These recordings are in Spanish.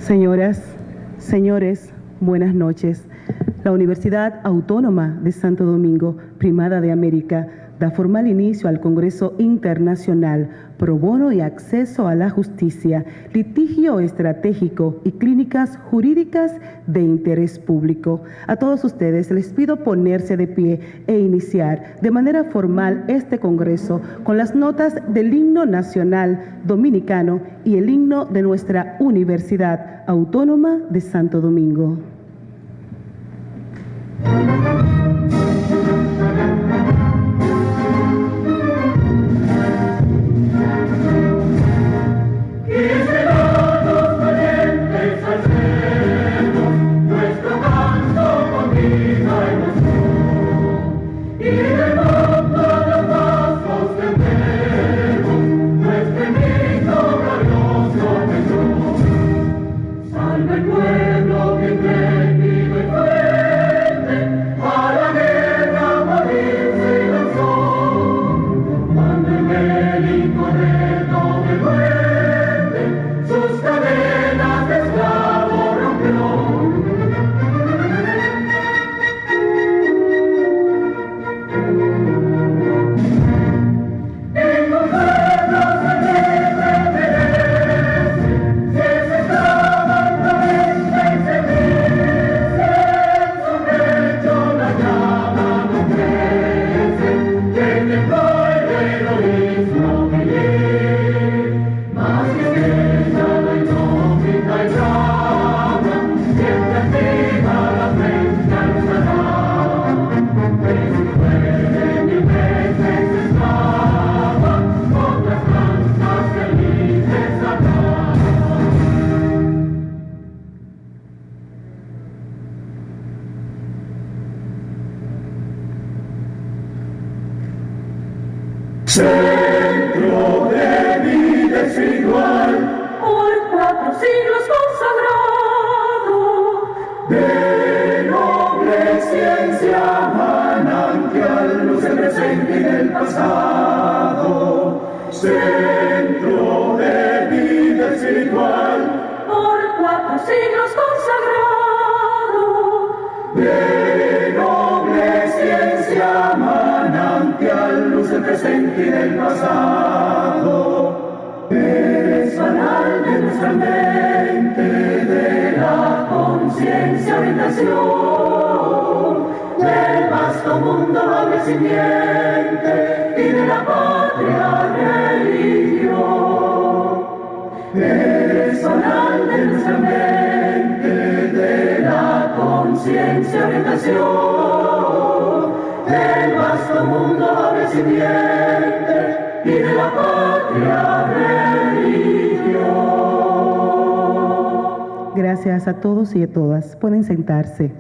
Señoras, señores, buenas noches. La Universidad Autónoma de Santo Domingo, Primada de América, da formal inicio al Congreso Internacional Pro Bono y Acceso a la Justicia, Litigio Estratégico y Clínicas Jurídicas de Interés Público. A todos ustedes les pido ponerse de pie e iniciar de manera formal este Congreso con las notas del himno nacional dominicano y el himno de nuestra Universidad Autónoma de Santo Domingo. Centro de vida espiritual, por 4 siglos consagrado, de noble ciencia manantial, luz del presente y del pasado. Centro de vida espiritual, por 4 siglos consagrado, de noble ciencia manantial, luz del presente y del pasado. Eres canal de nuestra mente, de la conciencia, orientación, del vasto mundo noble simiente y de la patria religión. Eres canal de nuestra mente, de la conciencia, orientación, del vasto mundo noble simiente y de la patria religión. Gracias a todos y a todas. Pueden sentarse.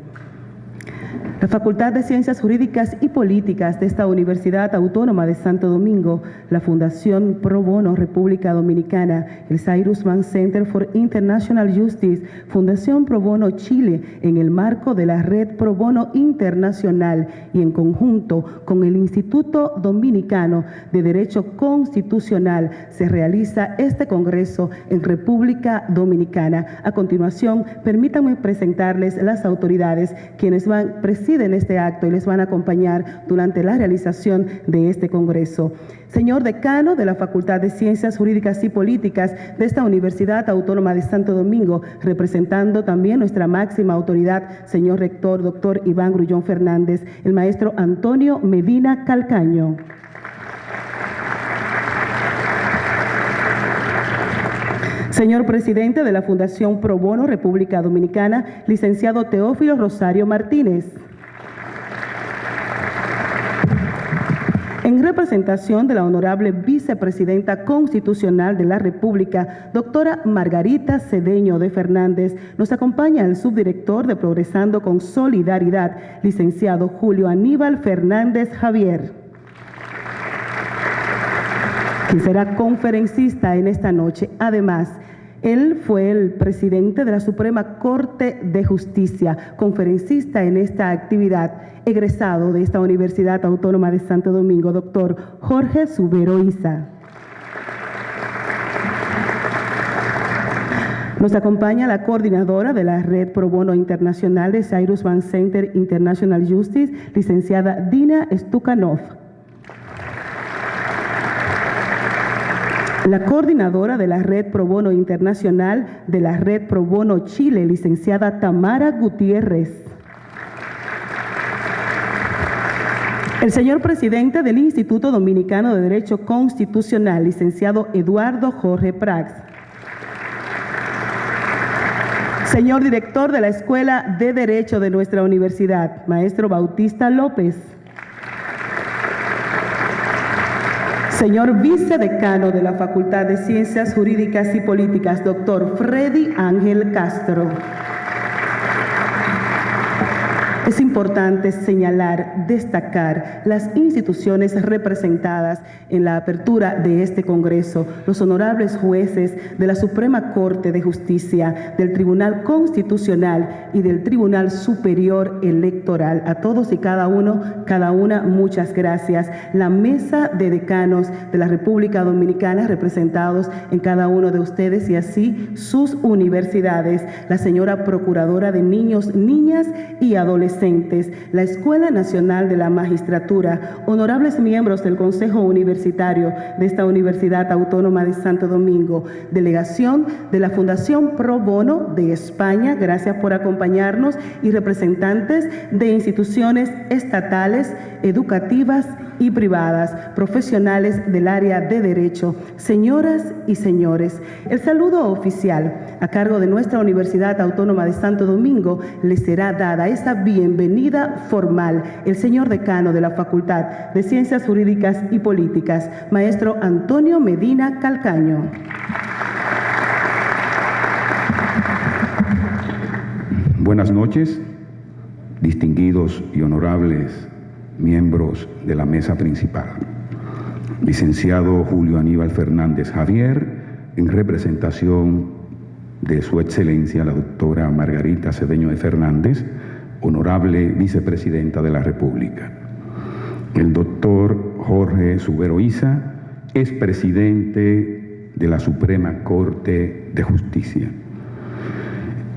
La Facultad de Ciencias Jurídicas y Políticas de esta Universidad Autónoma de Santo Domingo, la Fundación Pro Bono República Dominicana, el Cyrus Vance Center for International Justice, Fundación Pro Bono Chile, en el marco de la Red Pro Bono Internacional y en conjunto con el Instituto Dominicano de Derecho Constitucional, se realiza este Congreso en República Dominicana. A continuación, permítanme presentarles las autoridades quienes presiden este acto y les van a acompañar durante la realización de este Congreso. Señor Decano de la Facultad de Ciencias Jurídicas y Políticas de esta Universidad Autónoma de Santo Domingo, representando también nuestra máxima autoridad, señor Rector, doctor Iván Grullón Fernández, el maestro Antonio Medina Calcaño. Señor Presidente de la Fundación Pro Bono República Dominicana, licenciado Teófilo Rosario Martínez. En representación de la Honorable Vicepresidenta Constitucional de la República, doctora Margarita Cedeño de Fernández, nos acompaña el subdirector de Progresando con Solidaridad, licenciado Julio Aníbal Fernández Javier, quien será conferencista en esta noche. Además, él fue el presidente de la Suprema Corte de Justicia, conferencista en esta actividad, egresado de esta Universidad Autónoma de Santo Domingo, doctor Jorge Subero Isa. Nos acompaña la coordinadora de la Red Pro Bono Internacional de Cyrus Vance Center International Justice, licenciada Dina Stukhanov. La coordinadora de la Red Pro Bono Internacional de la Red Pro Bono Chile, licenciada Tamara Gutiérrez. El señor presidente del Instituto Dominicano de Derecho Constitucional, licenciado Eduardo Jorge Prats. Señor director de la Escuela de Derecho de nuestra universidad, maestro Bautista López. Señor vicedecano de la Facultad de Ciencias Jurídicas y Políticas, doctor Freddy Ángel Castro. Es importante señalar, destacar las instituciones representadas en la apertura de este Congreso, los honorables jueces de la Suprema Corte de Justicia, del Tribunal Constitucional y del Tribunal Superior Electoral. A todos y cada una, muchas gracias. La mesa de decanos de la República Dominicana, representados en cada uno de ustedes, y así sus universidades, la señora Procuradora de Niños, Niñas y Adolescentes, la Escuela Nacional de la Magistratura, honorables miembros del Consejo Universitario de esta Universidad Autónoma de Santo Domingo, delegación de la Fundación Pro Bono de España, gracias por acompañarnos, y representantes de instituciones estatales, educativas y privadas, profesionales del área de derecho, señoras y señores. El saludo oficial a cargo de nuestra Universidad Autónoma de Santo Domingo les será dada esa bienvenida formal el señor decano de la Facultad de Ciencias Jurídicas y Políticas, maestro Antonio Medina Calcaño. Buenas noches, distinguidos y honorables miembros de la mesa principal. Licenciado Julio Aníbal Fernández Javier, en representación de Su Excelencia la doctora Margarita Cedeño de Fernández, honorable vicepresidenta de la República. El doctor Jorge Subero Isa es presidente de la Suprema Corte de Justicia.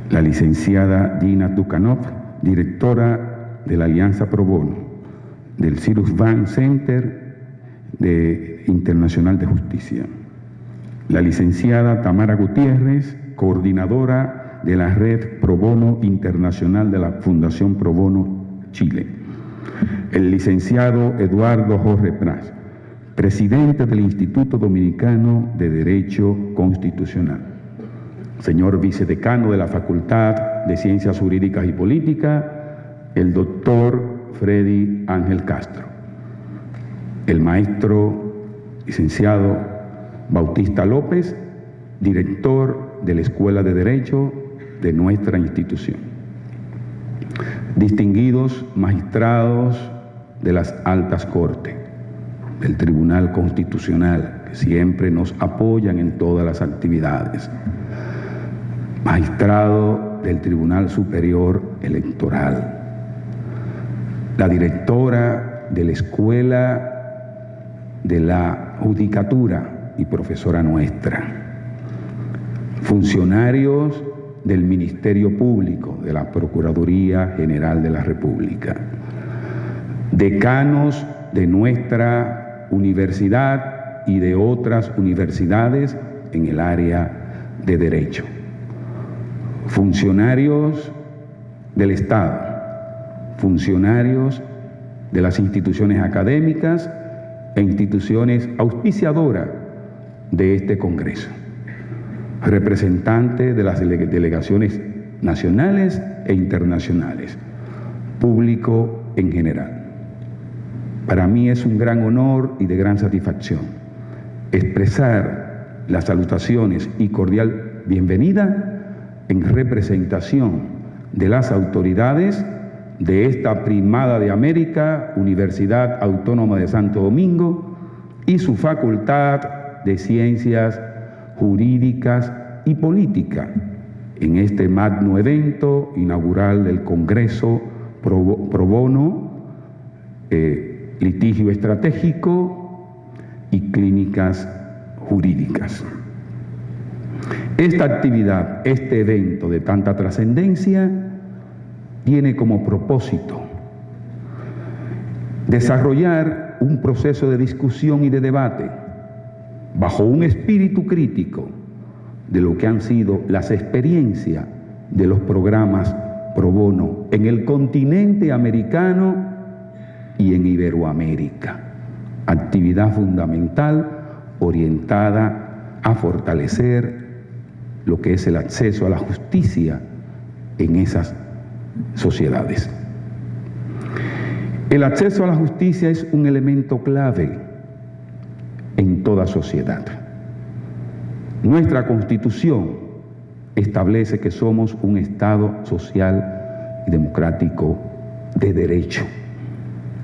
La licenciada Dina Stukhanov, directora de la Alianza Pro Bono, del Cyrus Vance Center Internacional de Justicia. La licenciada Tamara Gutiérrez, coordinadora de la Red Pro Bono Internacional de la Fundación Pro Bono Chile. El licenciado Eduardo Jorge Prats, presidente del Instituto Dominicano de Derecho Constitucional. Señor vicedecano de la Facultad de Ciencias Jurídicas y Políticas, el doctor Freddy Ángel Castro. El maestro licenciado Bautista López, director de la Escuela de Derecho de nuestra institución. Distinguidos magistrados de las altas cortes, del Tribunal Constitucional, que siempre nos apoyan en todas las actividades. Magistrado del Tribunal Superior Electoral. La directora de la Escuela de la Judicatura y profesora nuestra. Funcionarios del Ministerio Público, de la Procuraduría General de la República. Decanos de nuestra universidad y de otras universidades en el área de Derecho. Funcionarios del Estado, funcionarios de las instituciones académicas e instituciones auspiciadoras de este Congreso, representantes de las delegaciones nacionales e internacionales, público en general. Para mí es un gran honor y de gran satisfacción expresar las salutaciones y cordial bienvenida en representación de las autoridades de esta primada de América, Universidad Autónoma de Santo Domingo, y su Facultad de Ciencias Jurídicas y Políticas, en este magno evento inaugural del Congreso Pro Bono, Litigio Estratégico y Clínicas Jurídicas. Esta actividad, este evento de tanta trascendencia, tiene como propósito desarrollar un proceso de discusión y de debate bajo un espíritu crítico de lo que han sido las experiencias de los programas pro bono en el continente americano y en Iberoamérica. Actividad fundamental orientada a fortalecer lo que es el acceso a la justicia en esas sociedades. El acceso a la justicia es un elemento clave en toda sociedad. Nuestra Constitución establece que somos un Estado social y democrático de derecho,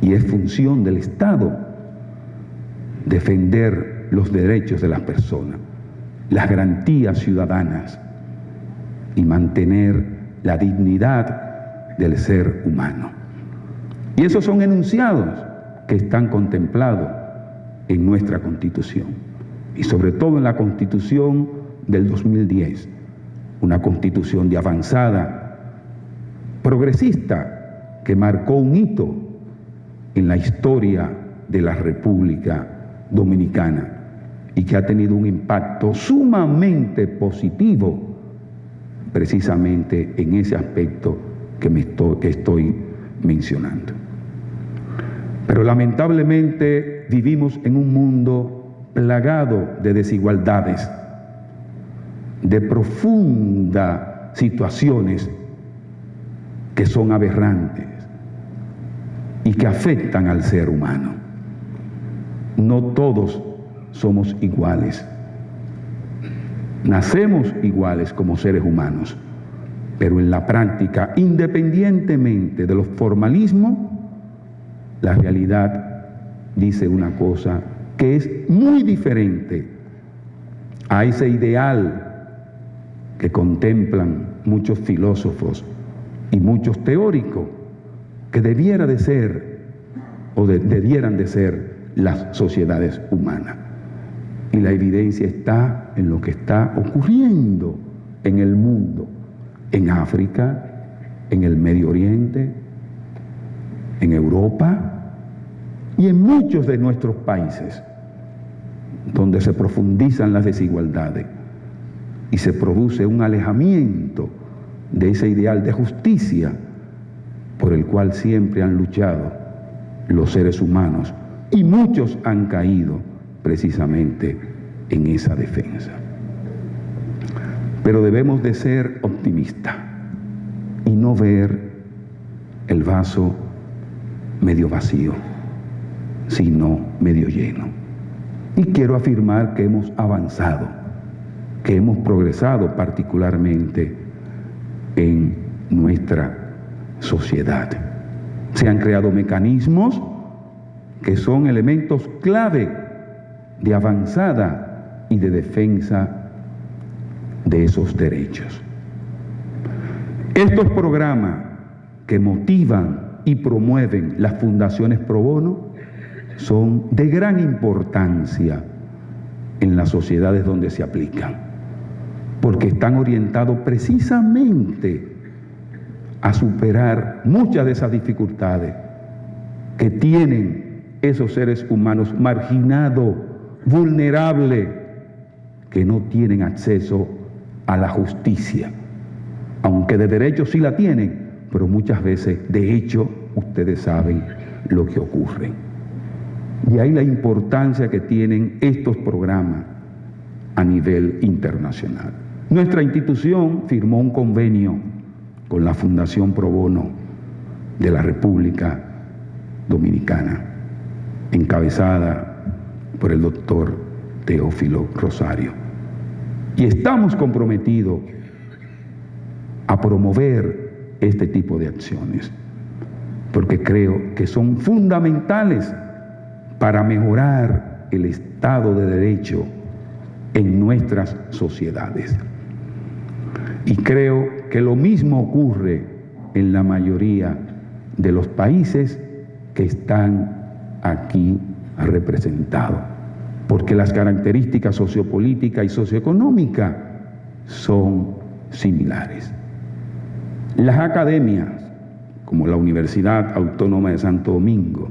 y es función del Estado defender los derechos de las personas, las garantías ciudadanas y mantener la dignidad del ser humano. Y esos son enunciados que están contemplados en nuestra Constitución, y sobre todo en la Constitución del 2010, una Constitución de avanzada, progresista, que marcó un hito en la historia de la República Dominicana y que ha tenido un impacto sumamente positivo precisamente en ese aspecto que estoy mencionando. Pero lamentablemente vivimos en un mundo plagado de desigualdades, de profundas situaciones que son aberrantes y que afectan al ser humano. No todos somos iguales. Nacemos iguales como seres humanos, pero en la práctica, independientemente de los formalismos, la realidad dice una cosa que es muy diferente a ese ideal que contemplan muchos filósofos y muchos teóricos, que debiera de ser o debieran de ser las sociedades humanas. Y la evidencia está en lo que está ocurriendo en el mundo, en África, en el Medio Oriente, en Europa y en muchos de nuestros países, donde se profundizan las desigualdades y se produce un alejamiento de ese ideal de justicia por el cual siempre han luchado los seres humanos, y muchos han caído precisamente en esa defensa. Pero debemos de ser optimistas y no ver el vaso medio vacío, sino medio lleno. Y quiero afirmar que hemos avanzado, que hemos progresado particularmente en nuestra sociedad. Se han creado mecanismos que son elementos clave de avanzada y de defensa de esos derechos. Estos programas que motivan y promueven las fundaciones pro bono son de gran importancia en las sociedades donde se aplican, porque están orientados precisamente a superar muchas de esas dificultades que tienen esos seres humanos marginados, vulnerables, que no tienen acceso a la justicia, aunque de derecho sí la tienen, pero muchas veces de hecho ustedes saben lo que ocurre. Y ahí la importancia que tienen estos programas a nivel internacional. Nuestra institución firmó un convenio con la Fundación Pro Bono de la República Dominicana, encabezada por el doctor Teófilo Rosario. Y estamos comprometidos a promover este tipo de acciones, porque creo que son fundamentales para mejorar el Estado de Derecho en nuestras sociedades. Y creo que lo mismo ocurre en la mayoría de los países que están aquí representados, porque las características sociopolíticas y socioeconómicas son similares. Las academias, como la Universidad Autónoma de Santo Domingo,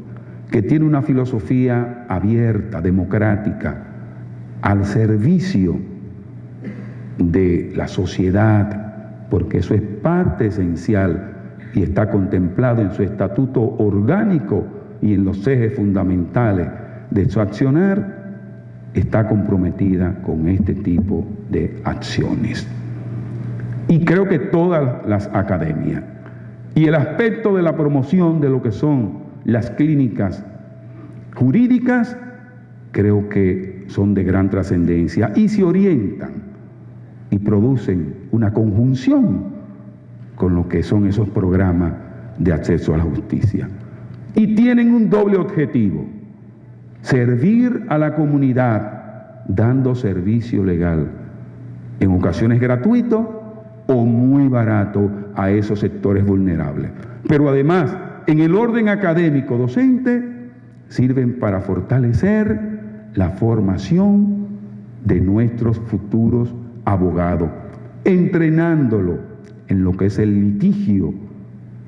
que tiene una filosofía abierta, democrática, al servicio de la sociedad, porque eso es parte esencial y está contemplado en su estatuto orgánico y en los ejes fundamentales de su accionar, está comprometida con este tipo de acciones. Y creo que todas las academias y el aspecto de la promoción de lo que son las clínicas jurídicas, creo que son de gran trascendencia y se orientan y producen una conjunción con lo que son esos programas de acceso a la justicia. Y tienen un doble objetivo: servir a la comunidad dando servicio legal, en ocasiones gratuito o muy barato a esos sectores vulnerables. Pero además, en el orden académico docente, sirven para fortalecer la formación de nuestros futuros abogados, entrenándolo en lo que es el litigio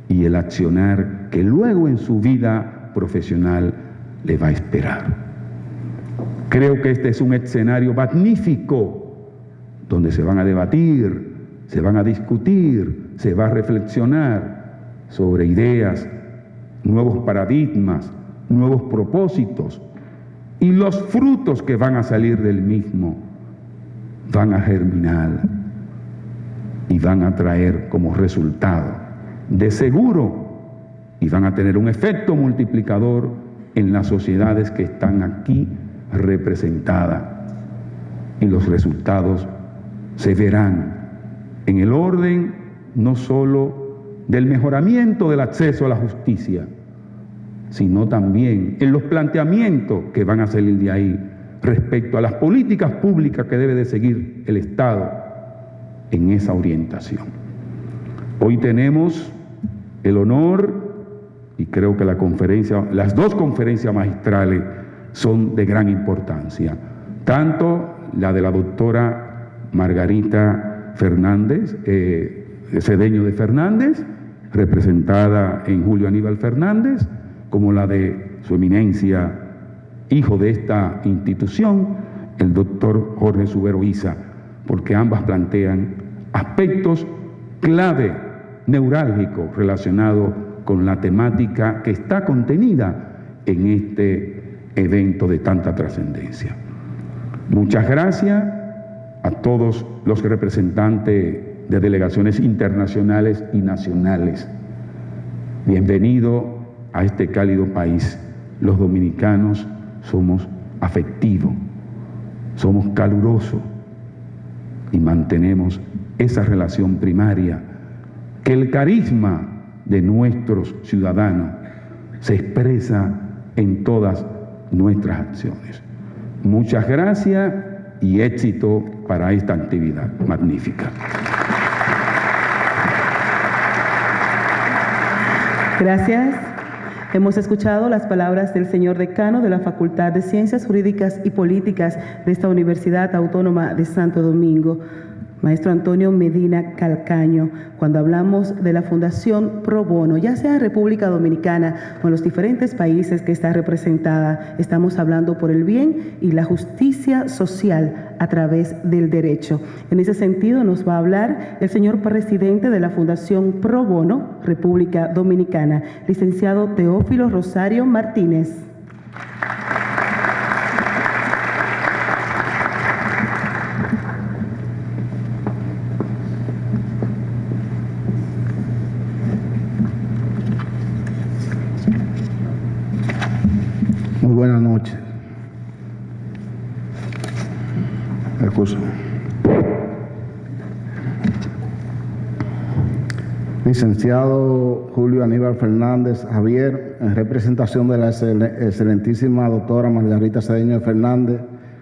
y el accionar que luego en su vida profesional le va a esperar. Creo que este es un escenario magnífico donde se van a debatir, se van a discutir, se va a reflexionar sobre ideas, nuevos paradigmas, nuevos propósitos, y los frutos que van a salir del mismo van a germinar y van a traer como resultado, de seguro, y van a tener un efecto multiplicador en las sociedades que están aquí representadas. Y los resultados se verán en el orden no solo del mejoramiento del acceso a la justicia, sino también en los planteamientos que van a salir de ahí respecto a las políticas públicas que debe de seguir el Estado en esa orientación. Hoy tenemos el honor, y creo que las dos conferencias magistrales son de gran importancia, tanto la de la doctora Margarita Fernández, Cedeño de Fernández, representada en Julio Aníbal Fernández, como la de su eminencia, hijo de esta institución, el doctor Jorge Subero Isa, porque ambas plantean aspectos clave, neurálgicos, relacionados con la temática que está contenida en este evento de tanta trascendencia. Muchas gracias a todos los representantes de delegaciones internacionales y nacionales. Bienvenido a este cálido país. Los dominicanos somos afectivos, somos calurosos y mantenemos esa relación primaria, que el carisma de nuestros ciudadanos se expresa en todas nuestras acciones. Muchas gracias y éxito para esta actividad magnífica. Gracias. Hemos escuchado las palabras del señor decano de la Facultad de Ciencias Jurídicas y Políticas de esta Universidad Autónoma de Santo Domingo, maestro Antonio Medina Calcaño, cuando hablamos de la Fundación Pro Bono, ya sea en República Dominicana o en los diferentes países que está representada. Estamos hablando por el bien y la justicia social a través del derecho. En ese sentido nos va a hablar el señor presidente de la Fundación Pro Bono, República Dominicana, licenciado Teófilo Rosario Martínez. Muy buenas noches. Excusa. Licenciado Julio Aníbal Fernández Javier, en representación de la excelentísima doctora Margarita Cedeño de Fernández,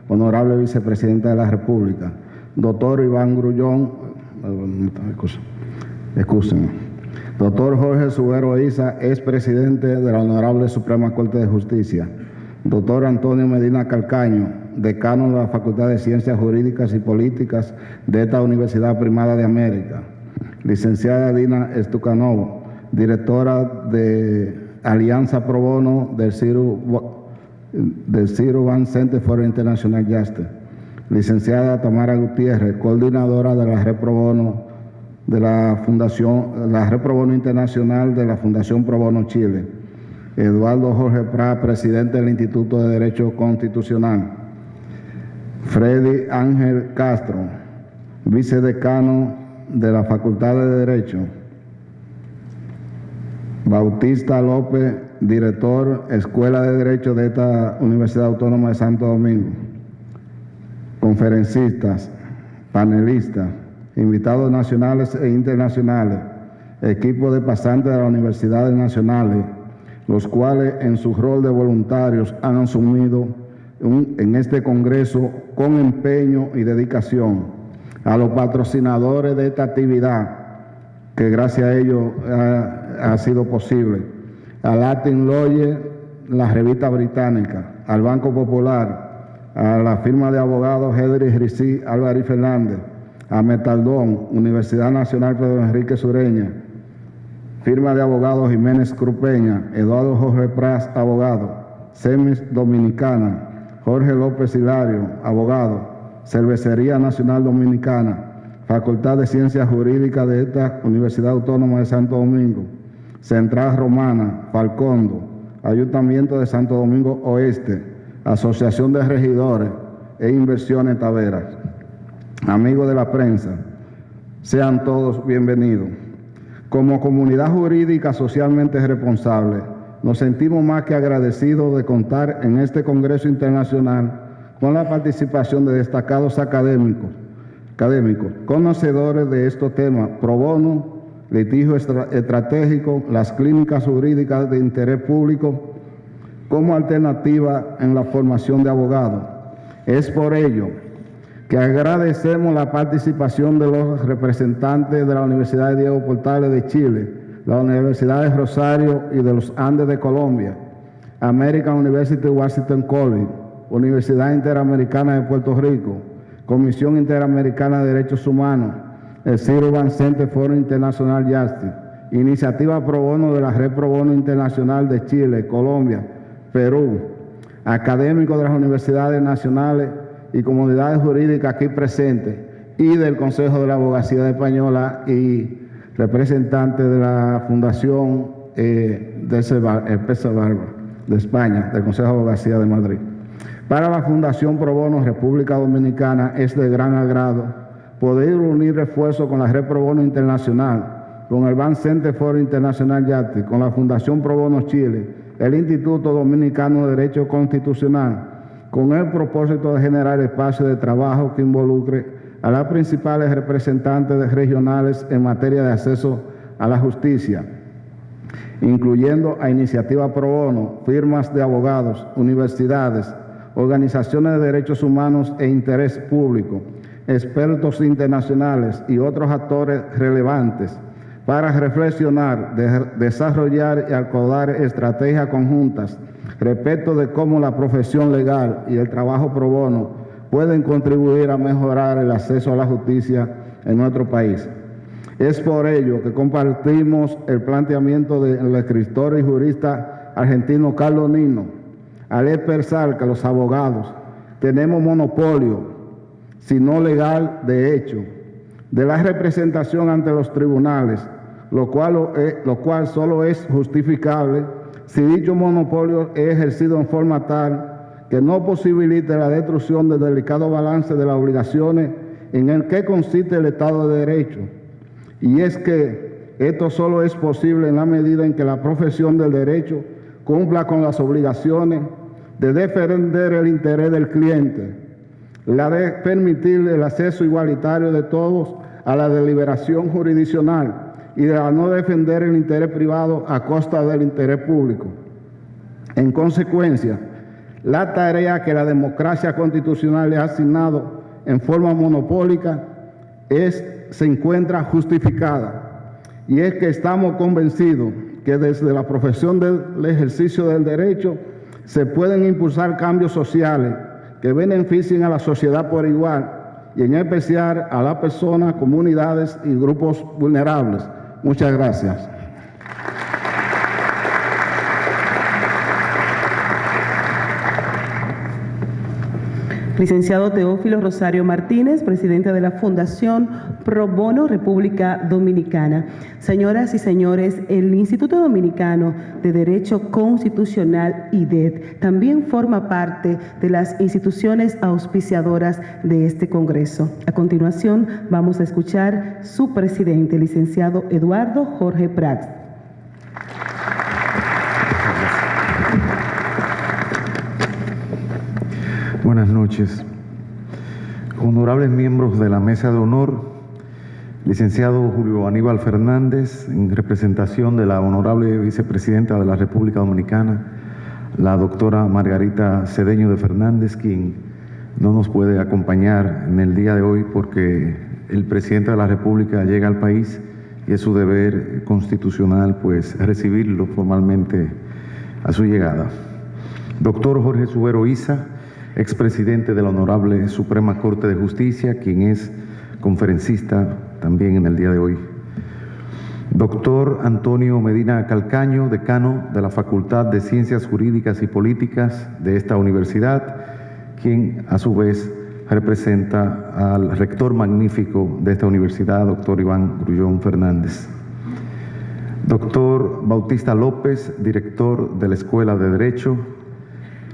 honorable vicepresidenta de la República. Doctor Iván Grullón, excúsenme. Doctor Jorge Subero Isa, ex presidente de la Honorable Suprema Corte de Justicia. Doctor Antonio Medina Calcaño, decano de la Facultad de Ciencias Jurídicas y Políticas de esta Universidad Primada de América. Licenciada Dina Stukanov, directora de Alianza Pro Bono del Cyril Vance Center for International Justice. Licenciada Tamara Gutiérrez, coordinadora de la Red Pro Bono de la Red Pro Bono Internacional de la Fundación Pro Bono Chile. Eduardo Jorge Prat, presidente del Instituto de Derecho Constitucional. Freddy Ángel Castro, vicedecano de la Facultad de Derecho. Bautista López, director, Escuela de Derecho de esta Universidad Autónoma de Santo Domingo. Conferencistas, panelistas, invitados nacionales e internacionales, equipo de pasantes de las universidades nacionales, los cuales en su rol de voluntarios han asumido en este Congreso con empeño y dedicación, a los patrocinadores de esta actividad, que gracias a ellos ha sido posible, a Latin Lawyer, la revista británica, al Banco Popular, a la firma de abogados Hedrich Ricí Álvarez Fernández, a Metaldón, Universidad Nacional Pedro Enrique Sureña, firma de abogados Jiménez Crupeña, Eduardo Jorge Pras, abogado, CEMES Dominicana, Jorge López Hilario, abogado, Cervecería Nacional Dominicana, Facultad de Ciencias Jurídicas de esta Universidad Autónoma de Santo Domingo, Central Romana, Falcondo, Ayuntamiento de Santo Domingo Oeste, Asociación de Regidores e Inversiones Taveras. Amigos de la prensa, sean todos bienvenidos. Como comunidad jurídica socialmente responsable, nos sentimos más que agradecidos de contar en este Congreso Internacional con la participación de destacados académicos, conocedores de estos temas, pro bono, litigio estratégico, las clínicas jurídicas de interés público, como alternativa en la formación de abogados. Es por ello que agradecemos la participación de los representantes de la Universidad de Diego Portales de Chile, la Universidad de Rosario y de los Andes de Colombia, American University Washington College, Universidad Interamericana de Puerto Rico, Comisión Interamericana de Derechos Humanos, el Cyril Vance Center for International Justice, Iniciativa Pro Bono de la Red Pro Bono Internacional de Chile, Colombia, Perú, académicos de las universidades nacionales y comunidades jurídicas aquí presentes, y del Consejo de la Abogacía Española y representantes de la Fundación de España, del Consejo de Abogacía de Madrid. Para la Fundación Pro Bono República Dominicana es de gran agrado poder unir esfuerzos con la Red Pro Bono Internacional, con el Vance Center for International Justice, con la Fundación Pro Bono Chile, el Instituto Dominicano de Derecho Constitucional, con el propósito de generar espacio de trabajo que involucre a las principales representantes regionales en materia de acceso a la justicia, incluyendo a Iniciativa Pro Bono, firmas de abogados, universidades, organizaciones de derechos humanos e interés público, expertos internacionales y otros actores relevantes para reflexionar, desarrollar y acordar estrategias conjuntas respecto de cómo la profesión legal y el trabajo pro bono pueden contribuir a mejorar el acceso a la justicia en nuestro país. Es por ello que compartimos el planteamiento del escritor y jurista argentino Carlos Nino, al expresar que los abogados tenemos monopolio, si no legal, de hecho, de la representación ante los tribunales, lo cual solo es justificable si dicho monopolio es ejercido en forma tal que no posibilite la destrucción del delicado balance de las obligaciones en el que consiste el Estado de Derecho. Y es que esto solo es posible en la medida en que la profesión del derecho cumpla con las obligaciones de defender el interés del cliente, la de permitir el acceso igualitario de todos a la deliberación jurisdiccional y de no defender el interés privado a costa del interés público. En consecuencia, la tarea que la democracia constitucional le ha asignado en forma monopólica se encuentra justificada, y es que estamos convencidos que desde la profesión del ejercicio del derecho se pueden impulsar cambios sociales que beneficien a la sociedad por igual y en especial a las personas, comunidades y grupos vulnerables. Muchas gracias. Licenciado Teófilo Rosario Martínez, presidente de la Fundación Pro Bono República Dominicana. Señoras y señores, el Instituto Dominicano de Derecho Constitucional, IDEC, también forma parte de las instituciones auspiciadoras de este Congreso. A continuación, vamos a escuchar su presidente, licenciado Eduardo Jorge Prats. Buenas noches. Honorables miembros de la Mesa de Honor, licenciado Julio Aníbal Fernández, en representación de la Honorable Vicepresidenta de la República Dominicana, la doctora Margarita Cedeño de Fernández, quien no nos puede acompañar en el día de hoy porque el Presidente de la República llega al país y es su deber constitucional pues recibirlo formalmente a su llegada. Doctor Jorge Subero Isa, expresidente de la Honorable Suprema Corte de Justicia, quien es conferencista también en el día de hoy. Doctor Antonio Medina Calcaño, decano de la Facultad de Ciencias Jurídicas y Políticas de esta universidad, quien a su vez representa al rector magnífico de esta universidad, doctor Iván Grullón Fernández. Doctor Bautista López, director de la Escuela de Derecho.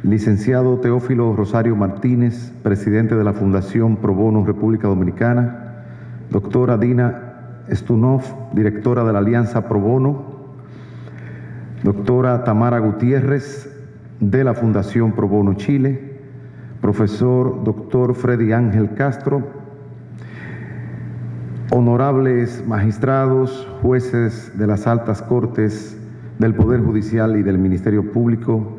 Licenciado Teófilo Rosario Martínez, presidente de la Fundación Pro Bono República Dominicana. Doctora Dina Stunov, directora de la Alianza Pro Bono. Doctora Tamara Gutiérrez, de la Fundación Pro Bono Chile. Profesor Doctor Freddy Ángel Castro. Honorables magistrados, jueces de las altas cortes del Poder Judicial y del Ministerio Público,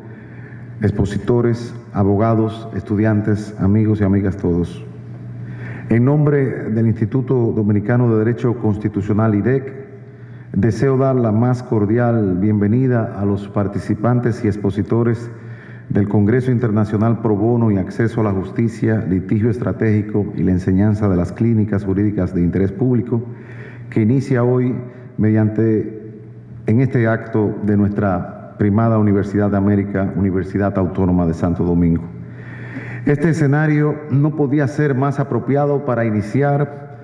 expositores, abogados, estudiantes, amigos y amigas todos. En nombre del Instituto Dominicano de Derecho Constitucional, IDEC, deseo dar la más cordial bienvenida a los participantes y expositores del Congreso Internacional Pro Bono y Acceso a la Justicia, Litigio Estratégico y la Enseñanza de las Clínicas Jurídicas de Interés Público, que inicia hoy en este acto de nuestra primada Universidad de América, Universidad Autónoma de Santo Domingo. Este escenario no podía ser más apropiado para iniciar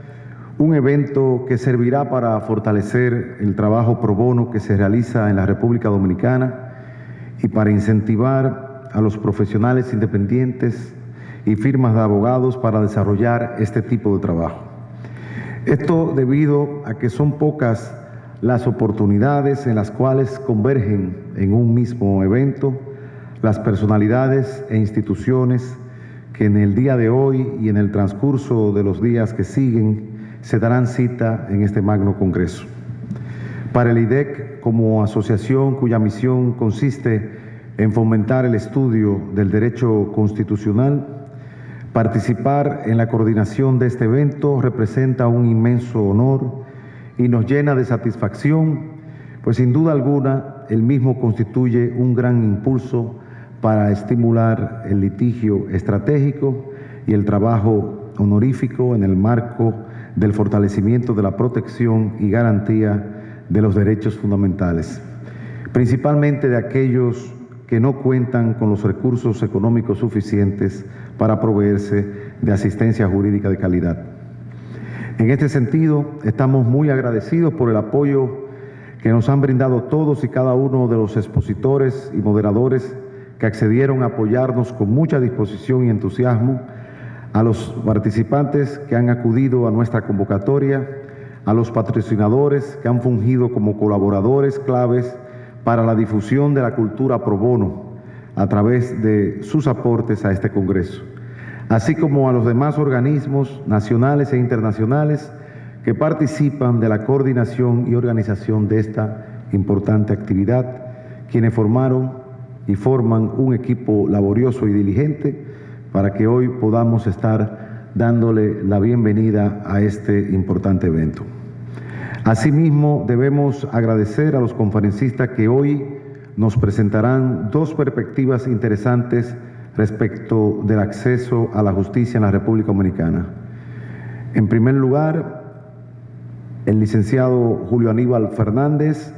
un evento que servirá para fortalecer el trabajo pro bono que se realiza en la República Dominicana y para incentivar a los profesionales independientes y firmas de abogados para desarrollar este tipo de trabajo. Esto debido a que son pocas las oportunidades en las cuales convergen en un mismo evento las personalidades e instituciones que en el día de hoy y en el transcurso de los días que siguen se darán cita en este magno congreso. Para el IDEC, como asociación cuya misión consiste en fomentar el estudio del derecho constitucional, participar en la coordinación de este evento representa un inmenso honor y nos llena de satisfacción, pues sin duda alguna el mismo constituye un gran impulso para estimular el litigio estratégico y el trabajo honorífico en el marco del fortalecimiento de la protección y garantía de los derechos fundamentales, principalmente de aquellos que no cuentan con los recursos económicos suficientes para proveerse de asistencia jurídica de calidad. En este sentido, estamos muy agradecidos por el apoyo que nos han brindado todos y cada uno de los expositores y moderadores que accedieron a apoyarnos con mucha disposición y entusiasmo, a los participantes que han acudido a nuestra convocatoria, a los patrocinadores que han fungido como colaboradores claves para la difusión de la cultura pro bono a través de sus aportes a este Congreso, así como a los demás organismos nacionales e internacionales que participan de la coordinación y organización de esta importante actividad, quienes formaron y forman un equipo laborioso y diligente para que hoy podamos estar dándole la bienvenida a este importante evento. Asimismo, debemos agradecer a los conferencistas que hoy nos presentarán dos perspectivas interesantes respecto del acceso a la justicia en la República Dominicana. En primer lugar, el licenciado Julio Aníbal Fernández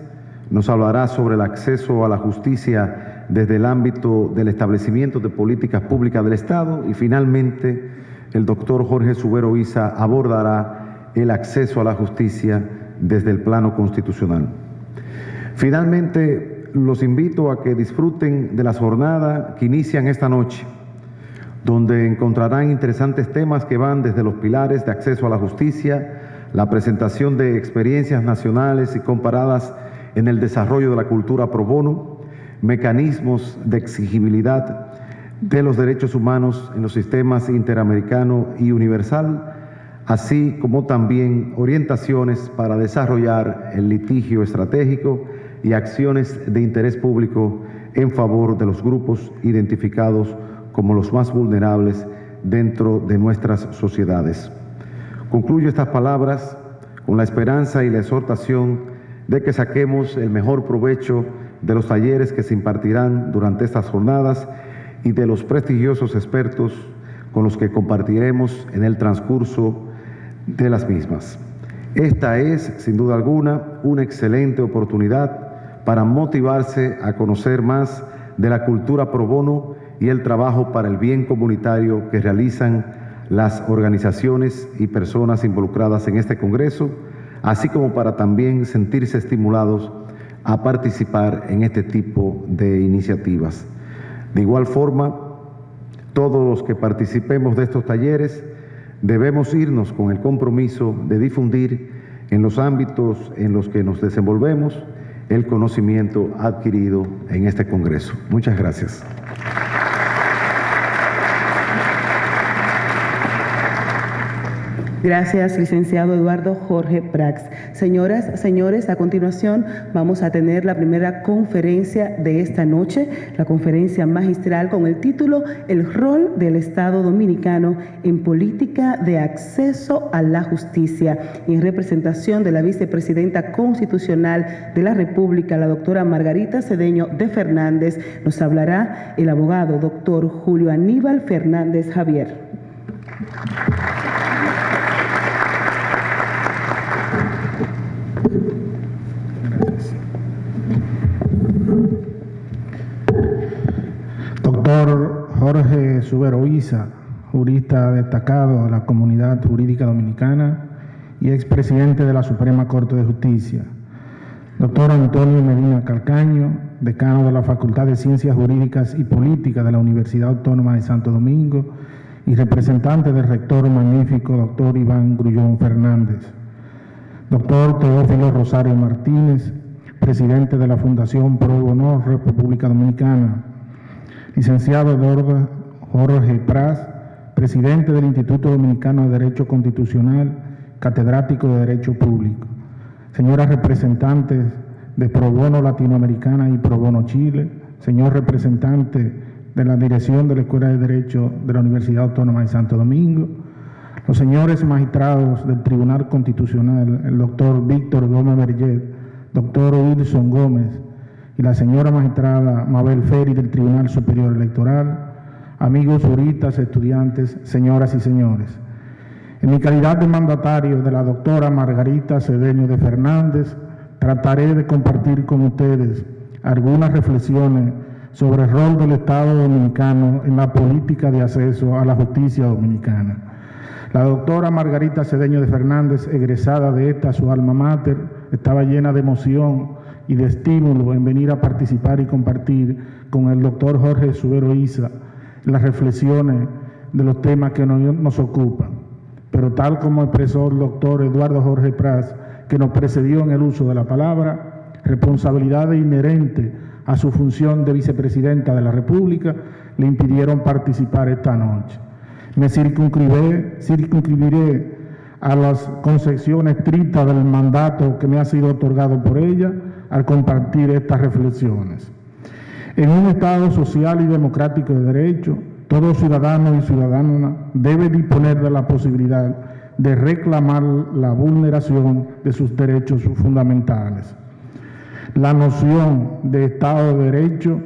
nos hablará sobre el acceso a la justicia desde el ámbito del establecimiento de políticas públicas del Estado, y finalmente el doctor Jorge Subero Isa abordará el acceso a la justicia desde el plano constitucional. Finalmente, los invito a que disfruten de las jornadas que inician esta noche, donde encontrarán interesantes temas que van desde los pilares de acceso a la justicia, la presentación de experiencias nacionales y comparadas en el desarrollo de la cultura pro bono, mecanismos de exigibilidad de los derechos humanos en los sistemas interamericano y universal, así como también orientaciones para desarrollar el litigio estratégico y acciones de interés público en favor de los grupos identificados como los más vulnerables dentro de nuestras sociedades. Concluyo estas palabras con la esperanza y la exhortación de que saquemos el mejor provecho de los talleres que se impartirán durante estas jornadas y de los prestigiosos expertos con los que compartiremos en el transcurso de las mismas. Esta es, sin duda alguna, una excelente oportunidad para motivarse a conocer más de la cultura pro bono y el trabajo para el bien comunitario que realizan las organizaciones y personas involucradas en este Congreso, así como para también sentirse estimulados a participar en este tipo de iniciativas. De igual forma, todos los que participemos de estos talleres debemos irnos con el compromiso de difundir en los ámbitos en los que nos desenvolvemos el conocimiento adquirido en este Congreso. Muchas gracias. Gracias, licenciado Eduardo Jorge Prats. Señoras, señores, a continuación vamos a tener la primera conferencia de esta noche, la conferencia magistral con el título El rol del Estado Dominicano en política de acceso a la justicia, y en representación de la vicepresidenta constitucional de la República, la doctora Margarita Cedeño de Fernández, nos hablará el abogado doctor Julio Aníbal Fernández Javier. Doctor Jorge Subero Isa, jurista destacado de la comunidad jurídica dominicana y expresidente de la Suprema Corte de Justicia. Doctor Antonio Medina Calcaño, decano de la Facultad de Ciencias Jurídicas y Políticas de la Universidad Autónoma de Santo Domingo y representante del rector magnífico doctor Iván Grullón Fernández. Doctor Teófilo Rosario Martínez, presidente de la Fundación Pro Bono República Dominicana. Licenciado Eduardo Jorge Prats, presidente del Instituto Dominicano de Derecho Constitucional, catedrático de Derecho Público. Señoras representantes de Pro Bono Latinoamericana y Pro Bono Chile, señor representante de la Dirección de la Escuela de Derecho de la Universidad Autónoma de Santo Domingo, los señores magistrados del Tribunal Constitucional, el doctor Víctor Gómez Berget, doctor Wilson Gómez, y la señora magistrada Mabel Ferri del Tribunal Superior Electoral, amigos juristas, estudiantes, señoras y señores. En mi calidad de mandatario de la doctora Margarita Cedeño de Fernández, trataré de compartir con ustedes algunas reflexiones sobre el rol del Estado Dominicano en la política de acceso a la justicia dominicana. La doctora Margarita Cedeño de Fernández, egresada de esta su alma mater, estaba llena de emoción y de estímulo en venir a participar y compartir con el doctor Jorge Subero Isa las reflexiones de los temas que nos ocupan. Pero tal como expresó el doctor Eduardo Jorge Prats, que nos precedió en el uso de la palabra, responsabilidades inherentes a su función de vicepresidenta de la República le impidieron participar esta noche. Me circunscribiré a las concepciones estrictas del mandato que me ha sido otorgado por ella al compartir estas reflexiones. En un Estado social y democrático de derecho, todo ciudadano y ciudadana debe disponer de la posibilidad de reclamar la vulneración de sus derechos fundamentales. La noción de Estado de Derecho,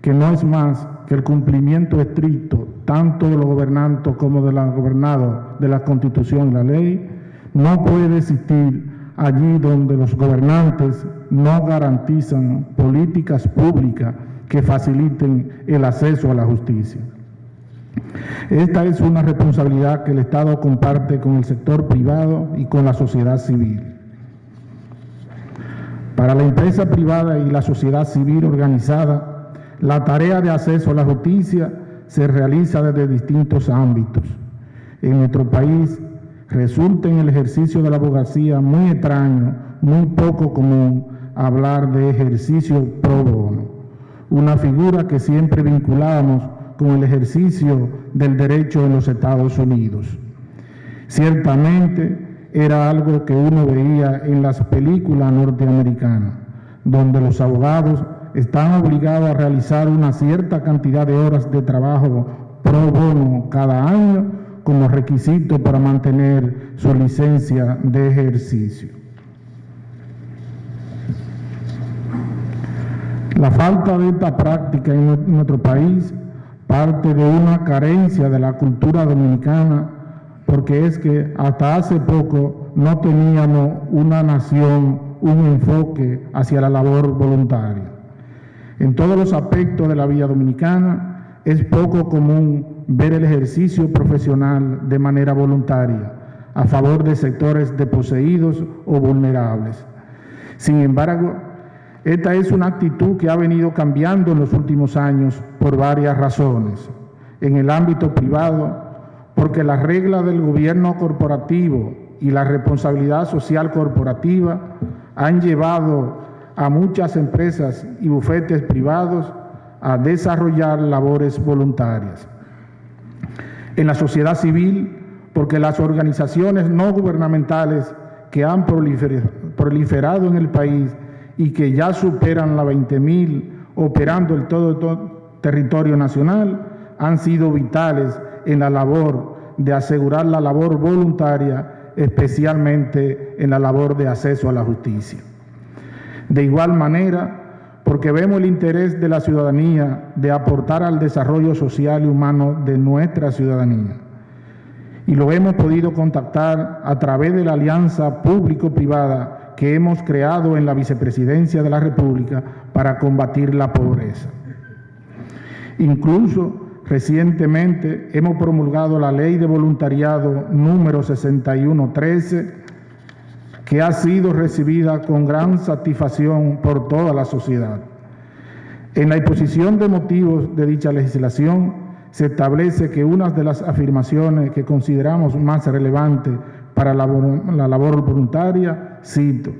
que no es más que el cumplimiento estricto, tanto de los gobernantes como de los gobernados, de la Constitución y la ley, no puede existir allí donde los gobernantes no garantizan políticas públicas que faciliten el acceso a la justicia. Esta es una responsabilidad que el Estado comparte con el sector privado y con la sociedad civil. Para la empresa privada y la sociedad civil organizada, la tarea de acceso a la justicia se realiza desde distintos ámbitos. En nuestro país resulta en el ejercicio de la abogacía muy extraño, muy poco común hablar de ejercicio pro bono, una figura que siempre vinculamos con el ejercicio del derecho en los Estados Unidos. Ciertamente era algo que uno veía en las películas norteamericanas, donde los abogados están obligados a realizar una cierta cantidad de horas de trabajo pro bono cada año como requisito para mantener su licencia de ejercicio. La falta de esta práctica en nuestro país parte de una carencia de la cultura dominicana, porque es que hasta hace poco no teníamos una nación, un enfoque hacia la labor voluntaria. En todos los aspectos de la vida dominicana es poco común ver el ejercicio profesional de manera voluntaria a favor de sectores desposeídos o vulnerables. Sin embargo, esta es una actitud que ha venido cambiando en los últimos años por varias razones. En el ámbito privado, porque las reglas del gobierno corporativo y la responsabilidad social corporativa han llevado a muchas empresas y bufetes privados a desarrollar labores voluntarias. En la sociedad civil, porque las organizaciones no gubernamentales que han proliferado en el país y que ya superan las 20.000 operando en todo el territorio nacional, han sido vitales en la labor de asegurar la labor voluntaria, especialmente en la labor de acceso a la justicia. De igual manera, porque vemos el interés de la ciudadanía de aportar al desarrollo social y humano de nuestra ciudadanía. Y lo hemos podido contactar a través de la alianza público-privada que hemos creado en la Vicepresidencia de la República para combatir la pobreza. Incluso, recientemente hemos promulgado la Ley de Voluntariado número 6113, que ha sido recibida con gran satisfacción por toda la sociedad. En la exposición de motivos de dicha legislación se establece que una de las afirmaciones que consideramos más relevantes para la labor voluntaria, cito,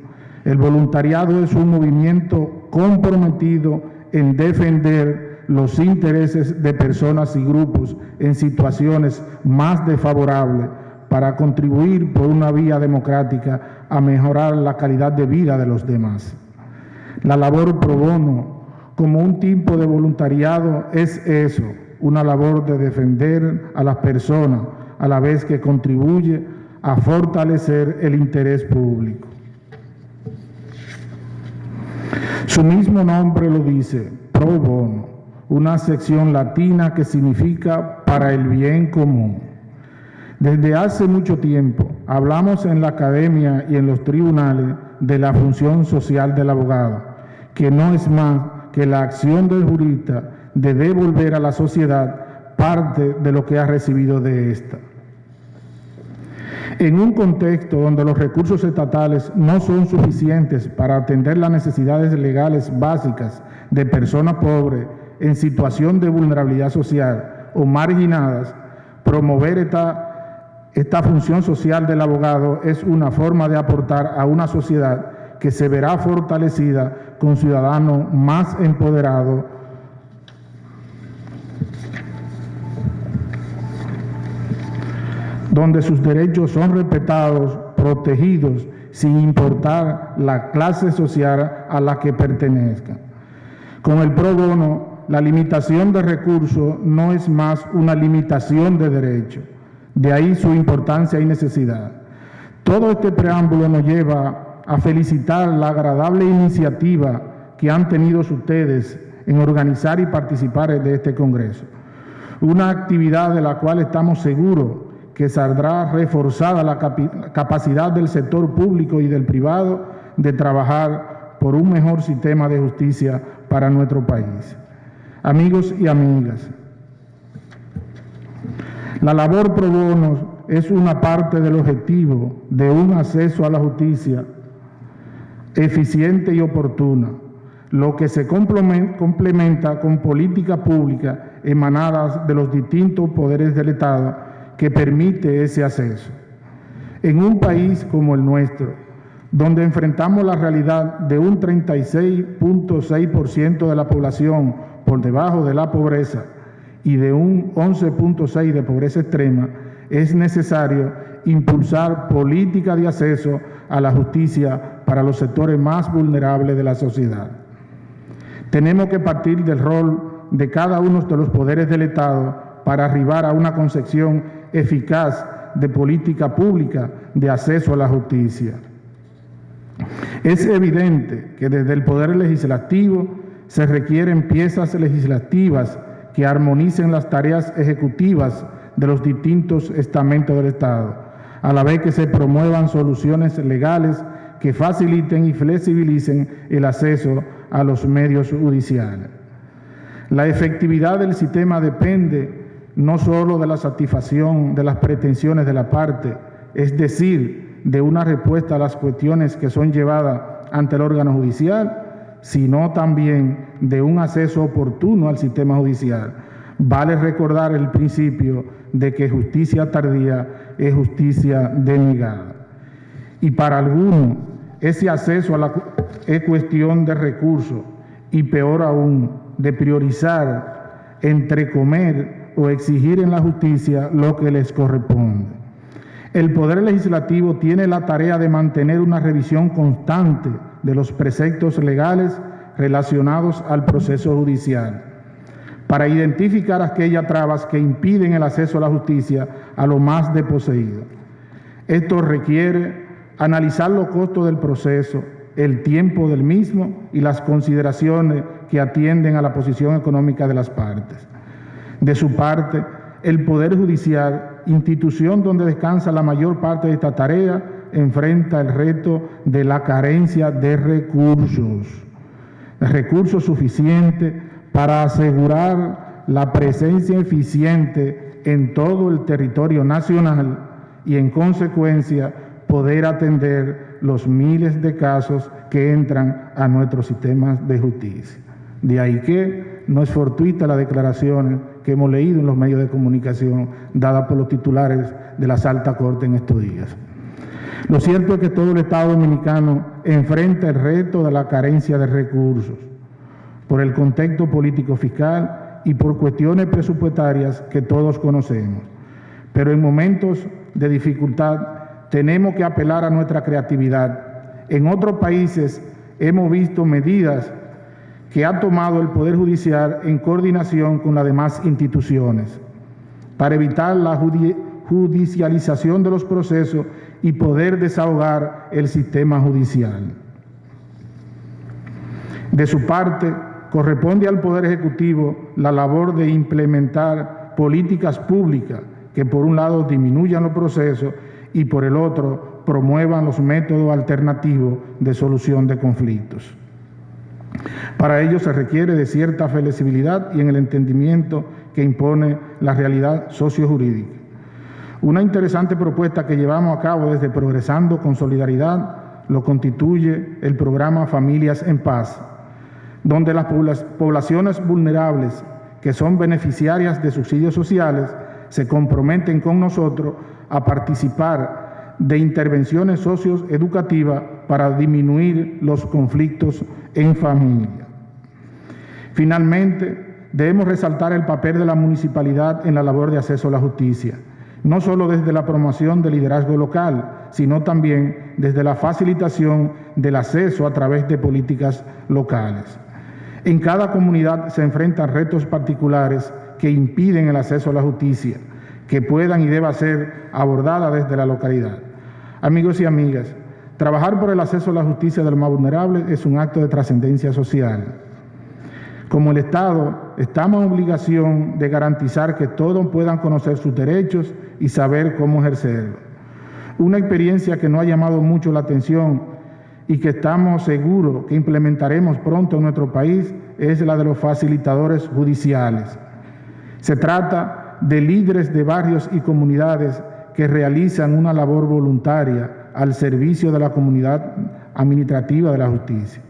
el voluntariado es un movimiento comprometido en defender los intereses de personas y grupos en situaciones más desfavorables para contribuir por una vía democrática a mejorar la calidad de vida de los demás. La labor pro bono, como un tipo de voluntariado, es eso, una labor de defender a las personas, a la vez que contribuye a fortalecer el interés público. Su mismo nombre lo dice, pro bono, una acepción latina que significa para el bien común. Desde hace mucho tiempo hablamos en la academia y en los tribunales de la función social del abogado, que no es más que la acción del jurista de devolver a la sociedad parte de lo que ha recibido de ésta. En un contexto donde los recursos estatales no son suficientes para atender las necesidades legales básicas de personas pobres en situación de vulnerabilidad social o marginadas, promover esta función social del abogado es una forma de aportar a una sociedad que se verá fortalecida con ciudadanos más empoderados, donde sus derechos son respetados, protegidos, sin importar la clase social a la que pertenezcan. Con el pro bono, la limitación de recursos no es más una limitación de derechos. De ahí su importancia y necesidad. Todo este preámbulo nos lleva a felicitar la agradable iniciativa que han tenido ustedes en organizar y participar de este Congreso. Una actividad de la cual estamos seguros que saldrá reforzada la capacidad del sector público y del privado de trabajar por un mejor sistema de justicia para nuestro país. Amigos y amigas, la labor pro bono es una parte del objetivo de un acceso a la justicia eficiente y oportuna, lo que se complementa con políticas públicas emanadas de los distintos poderes del Estado que permite ese acceso. En un país como el nuestro, donde enfrentamos la realidad de un 36.6% de la población por debajo de la pobreza y de un 11.6% de pobreza extrema, es necesario impulsar políticas de acceso a la justicia para los sectores más vulnerables de la sociedad. Tenemos que partir del rol de cada uno de los poderes del Estado para arribar a una concepción eficaz de política pública de acceso a la justicia. Es evidente que desde el Poder Legislativo se requieren piezas legislativas que armonicen las tareas ejecutivas de los distintos estamentos del Estado, a la vez que se promuevan soluciones legales que faciliten y flexibilicen el acceso a los medios judiciales. La efectividad del sistema depende no solo de la satisfacción de las pretensiones de la parte, es decir, de una respuesta a las cuestiones que son llevadas ante el órgano judicial, sino también de un acceso oportuno al sistema judicial. Vale recordar el principio de que justicia tardía es justicia denegada. Y para algunos, ese acceso es cuestión de recursos y peor aún, de priorizar entre comer o exigir en la justicia lo que les corresponde. El Poder Legislativo tiene la tarea de mantener una revisión constante de los preceptos legales relacionados al proceso judicial, para identificar aquellas trabas que impiden el acceso a la justicia a los más desposeídos. Esto requiere analizar los costos del proceso, el tiempo del mismo y las consideraciones que atienden a la posición económica de las partes. De su parte, el Poder Judicial, institución donde descansa la mayor parte de esta tarea, enfrenta el reto de la carencia de recursos suficientes para asegurar la presencia eficiente en todo el territorio nacional y, en consecuencia, poder atender los miles de casos que entran a nuestros sistemas de justicia. De ahí que no es fortuita las declaraciones que hemos leído en los medios de comunicación dadas por los titulares de las altas cortes en estos días. Lo cierto es que todo el Estado dominicano enfrenta el reto de la carencia de recursos por el contexto político fiscal y por cuestiones presupuestarias que todos conocemos. Pero en momentos de dificultad tenemos que apelar a nuestra creatividad. En otros países hemos visto medidas que ha tomado el Poder Judicial en coordinación con las demás instituciones para evitar la judicialización de los procesos y poder desahogar el sistema judicial. De su parte, corresponde al Poder Ejecutivo la labor de implementar políticas públicas que por un lado disminuyan los procesos y por el otro promuevan los métodos alternativos de solución de conflictos. Para ello se requiere de cierta flexibilidad y en el entendimiento que impone la realidad sociojurídica. Una interesante propuesta que llevamos a cabo desde Progresando con Solidaridad lo constituye el programa Familias en Paz, donde las poblaciones vulnerables que son beneficiarias de subsidios sociales se comprometen con nosotros a participar de intervenciones socioeducativas para disminuir los conflictos en familia. Finalmente, debemos resaltar el papel de la municipalidad en la labor de acceso a la justicia, no solo desde la promoción del liderazgo local, sino también desde la facilitación del acceso a través de políticas locales. En cada comunidad se enfrentan retos particulares que impiden el acceso a la justicia, que puedan y deban ser abordadas desde la localidad. Amigos y amigas, trabajar por el acceso a la justicia de los más vulnerables es un acto de trascendencia social. Como el Estado, estamos en obligación de garantizar que todos puedan conocer sus derechos y saber cómo ejercerlos. Una experiencia que nos ha llamado mucho la atención y que estamos seguros que implementaremos pronto en nuestro país es la de los facilitadores judiciales. Se trata de líderes de barrios y comunidades que realizan una labor voluntaria al servicio de la comunidad administrativa de la justicia.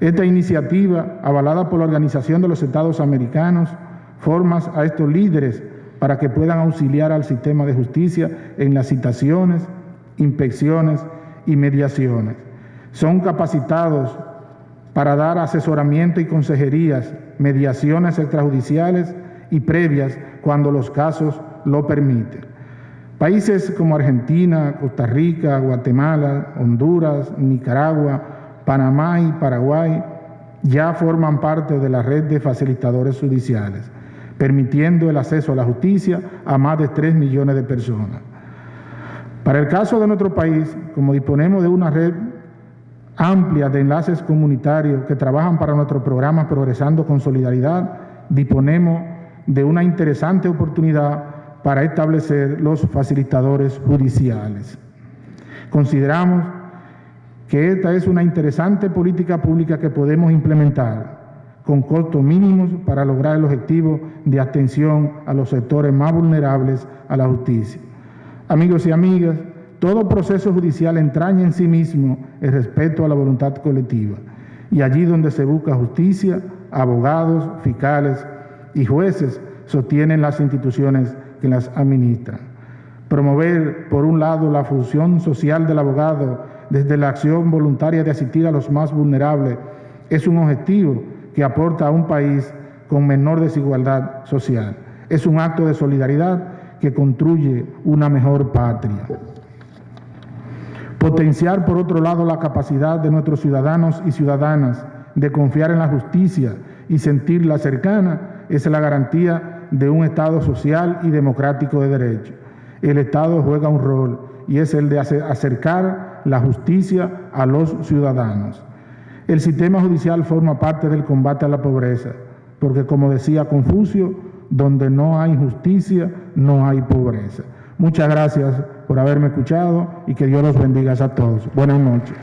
Esta iniciativa, avalada por la Organización de los Estados Americanos, forma a estos líderes para que puedan auxiliar al sistema de justicia en las citaciones, inspecciones y mediaciones. Son capacitados para dar asesoramiento y consejerías, mediaciones extrajudiciales y previas cuando los casos lo permiten. Países como Argentina, Costa Rica, Guatemala, Honduras, Nicaragua, Panamá y Paraguay ya forman parte de la red de facilitadores judiciales, permitiendo el acceso a la justicia a más de 3 millones de personas. Para el caso de nuestro país, como disponemos de una red amplia de enlaces comunitarios que trabajan para nuestro programa Progresando con Solidaridad, disponemos de una interesante oportunidad para establecer los facilitadores judiciales. Consideramos que esta es una interesante política pública que podemos implementar con costos mínimos para lograr el objetivo de atención a los sectores más vulnerables a la justicia. Amigos y amigas, todo proceso judicial entraña en sí mismo el respeto a la voluntad colectiva, y allí donde se busca justicia, abogados, fiscales y jueces sostienen las instituciones que las administran. Promover, por un lado, la función social del abogado desde la acción voluntaria de asistir a los más vulnerables es un objetivo que aporta a un país con menor desigualdad social. Es un acto de solidaridad que construye una mejor patria. Potenciar, por otro lado, la capacidad de nuestros ciudadanos y ciudadanas de confiar en la justicia y sentirla cercana es la garantía de un Estado social y democrático de derecho. El Estado juega un rol y es el de acercar la justicia a los ciudadanos. El sistema judicial forma parte del combate a la pobreza, porque como decía Confucio, donde no hay justicia, no hay pobreza. Muchas gracias por haberme escuchado y que Dios los bendiga a todos. Buenas noches.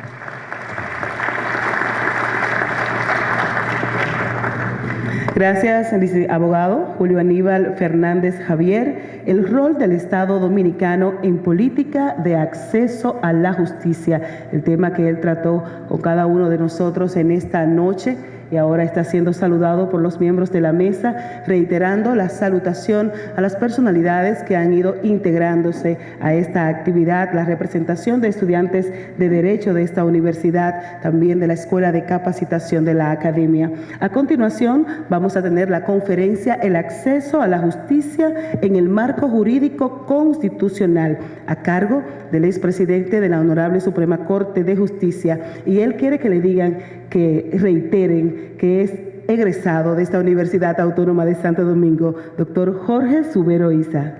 Gracias, abogado Julio Aníbal Fernández Javier. El rol del Estado dominicano en política de acceso a la justicia, el tema que él trató con cada uno de nosotros en esta noche, y ahora está siendo saludado por los miembros de la mesa, reiterando la salutación a las personalidades que han ido integrándose a esta actividad, la representación de estudiantes de Derecho de esta universidad, también de la Escuela de Capacitación de la Academia. A continuación, vamos a tener la conferencia El acceso a la justicia en el marco jurídico constitucional, a cargo del expresidente de la Honorable Suprema Corte de Justicia, y él quiere que le digan, que reiteren que es egresado de esta Universidad Autónoma de Santo Domingo, doctor Jorge Subero Isa.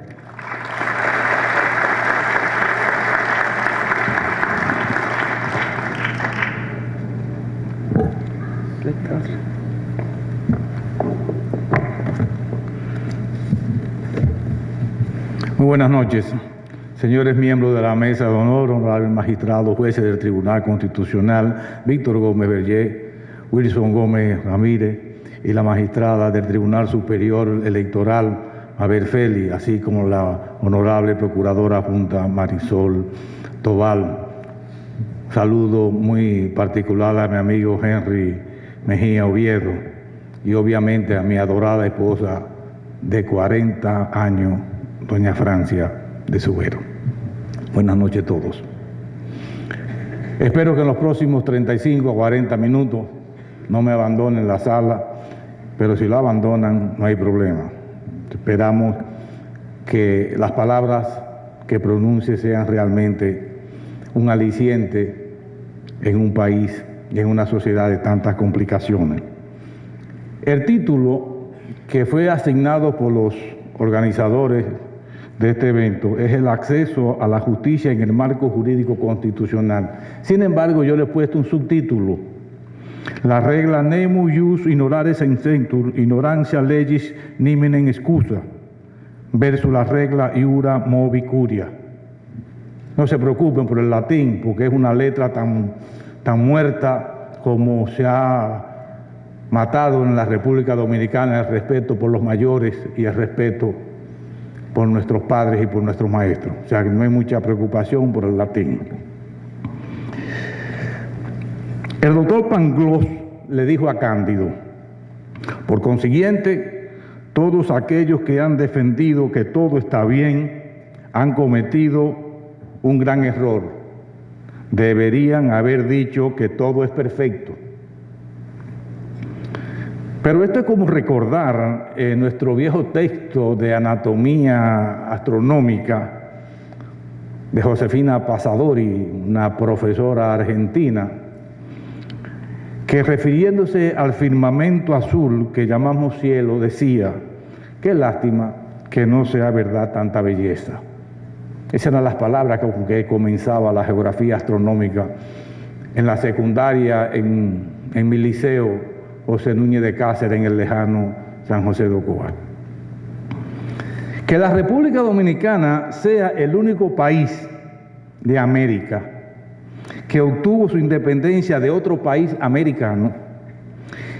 Muy buenas noches, señores miembros de la Mesa de Honor, honorables magistrados, jueces del Tribunal Constitucional, Víctor Gómez Berger, Wilson Gómez Ramírez y la magistrada del Tribunal Superior Electoral, Mabel Félix, así como la honorable Procuradora Junta Marisol Tobal. Saludo muy particular a mi amigo Henry Mejía Oviedo y obviamente a mi adorada esposa de 40 años, doña Francia de Subero. Buenas noches a todos. Espero que en los próximos 35 a 40 minutos no me abandonen la sala, pero si lo abandonan no hay problema. Esperamos que las palabras que pronuncie sean realmente un aliciente en un país y en una sociedad de tantas complicaciones. El título que fue asignado por los organizadores de este evento es el acceso a la justicia en el marco jurídico constitucional. Sin embargo, yo le he puesto un subtítulo La regla nemo jus ignorare sententur, ignorancia legis niminen excusa, versus la regla iura mobi curia. No se preocupen por el latín, porque es una letra tan muerta como se ha matado en la República Dominicana el respeto por los mayores y el respeto por nuestros padres y por nuestros maestros. O sea que no hay mucha preocupación por el latín. El doctor Pangloss le dijo a Cándido: por consiguiente, todos aquellos que han defendido que todo está bien han cometido un gran error. Deberían haber dicho que todo es perfecto. Pero esto es como recordar nuestro viejo texto de anatomía astronómica de Josefina Passadori, una profesora argentina, que refiriéndose al firmamento azul que llamamos cielo, decía: qué lástima que no sea verdad tanta belleza. Esas eran las palabras con que comenzaba la geografía astronómica en la secundaria, en mi liceo José Núñez de Cáceres, en el lejano San José de Ocoa. Que la República Dominicana sea el único país de América que obtuvo su independencia de otro país americano,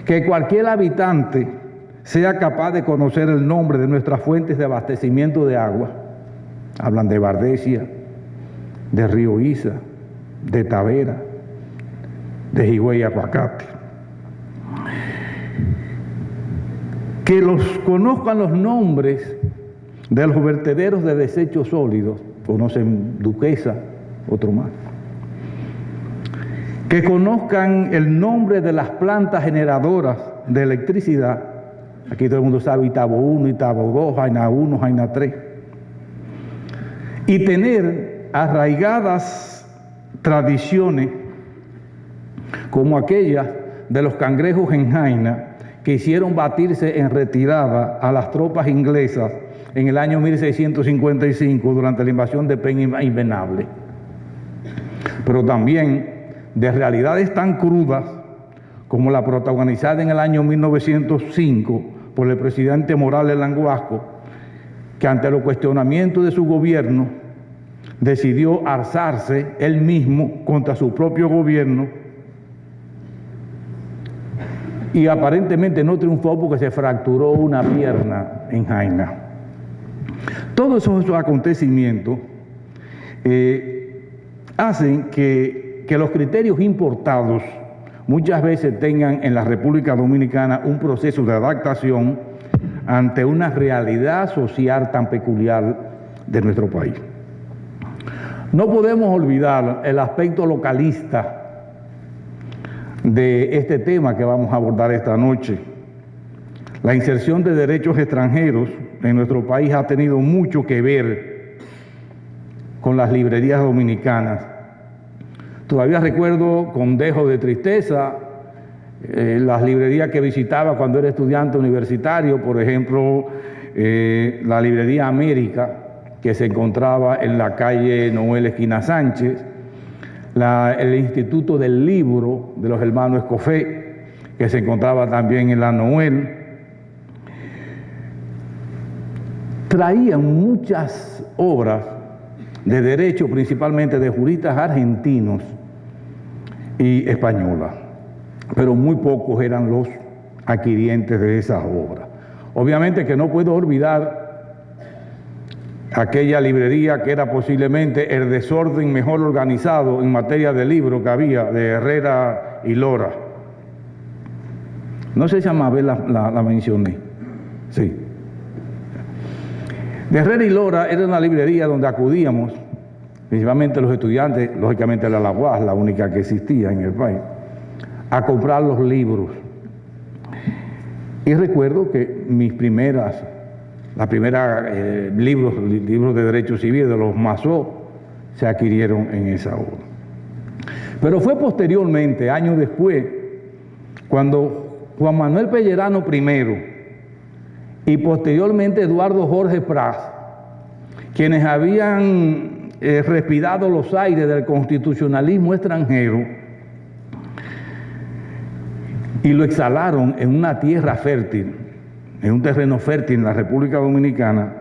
que cualquier habitante sea capaz de conocer el nombre de nuestras fuentes de abastecimiento de agua. Hablan de Bardesia, de Río Isa, de Tavera, de Higüey y Aguacate. Que los conozcan los nombres de los vertederos de desechos sólidos, conocen Duquesa, otro más. Que conozcan el nombre de las plantas generadoras de electricidad. Aquí todo el mundo sabe Itabo 1, Itabo 2, Jaina 1, Jaina 3. Y tener arraigadas tradiciones como aquellas de los cangrejos en Jaina, que hicieron batirse en retirada a las tropas inglesas en el año 1655 durante la invasión de Peña y Venable. Pero también de realidades tan crudas como la protagonizada en el año 1905 por el presidente Morales Languasco, que ante los cuestionamientos de su gobierno decidió alzarse él mismo contra su propio gobierno y aparentemente no triunfó porque se fracturó una pierna en Jaina. Todos esos acontecimientos hacen que los criterios importados muchas veces tengan en la República Dominicana un proceso de adaptación ante una realidad social tan peculiar de nuestro país. No podemos olvidar el aspecto localista de este tema que vamos a abordar esta noche. La inserción de derechos extranjeros en nuestro país ha tenido mucho que ver con las librerías dominicanas. Todavía recuerdo con dejo de tristeza las librerías que visitaba cuando era estudiante universitario, por ejemplo, la librería América, que se encontraba en la calle Noel esquina Sánchez, el Instituto del Libro de los hermanos Escofé, que se encontraba también en la Noel. Traían muchas obras de derecho, principalmente de juristas argentinos y españolas, pero muy pocos eran los adquirientes de esas obras. Obviamente que no puedo olvidar aquella librería que era posiblemente el desorden mejor organizado en materia de libro que había, de Herrera y Lora. No sé si a Mabel la mencioné. Sí. De Herrera y Lora era una librería donde acudíamos, principalmente los estudiantes, lógicamente la UAS, la única que existía en el país, a comprar los libros. Y recuerdo que mis primeras libros de derecho civil de los Mazó se adquirieron en esa obra. Pero fue posteriormente, años después, cuando Juan Manuel Pellerano I y posteriormente Eduardo Jorge Pras, quienes habían respirado los aires del constitucionalismo extranjero, y lo exhalaron en una tierra fértil, en un terreno fértil en la República Dominicana,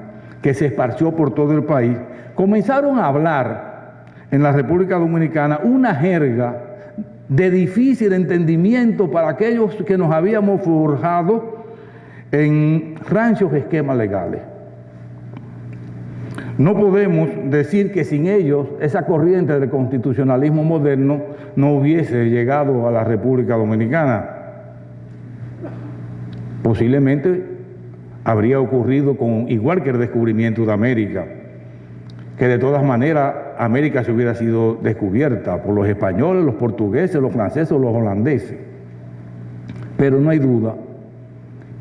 que se esparció por todo el país, comenzaron a hablar en la República Dominicana una jerga de difícil entendimiento para aquellos que nos habíamos forjado en rancios esquemas legales. No podemos decir que sin ellos esa corriente del constitucionalismo moderno no hubiese llegado a la República Dominicana. Posiblemente habría ocurrido igual que el descubrimiento de América, que de todas maneras América se hubiera sido descubierta por los españoles, los portugueses, los franceses o los holandeses. Pero no hay duda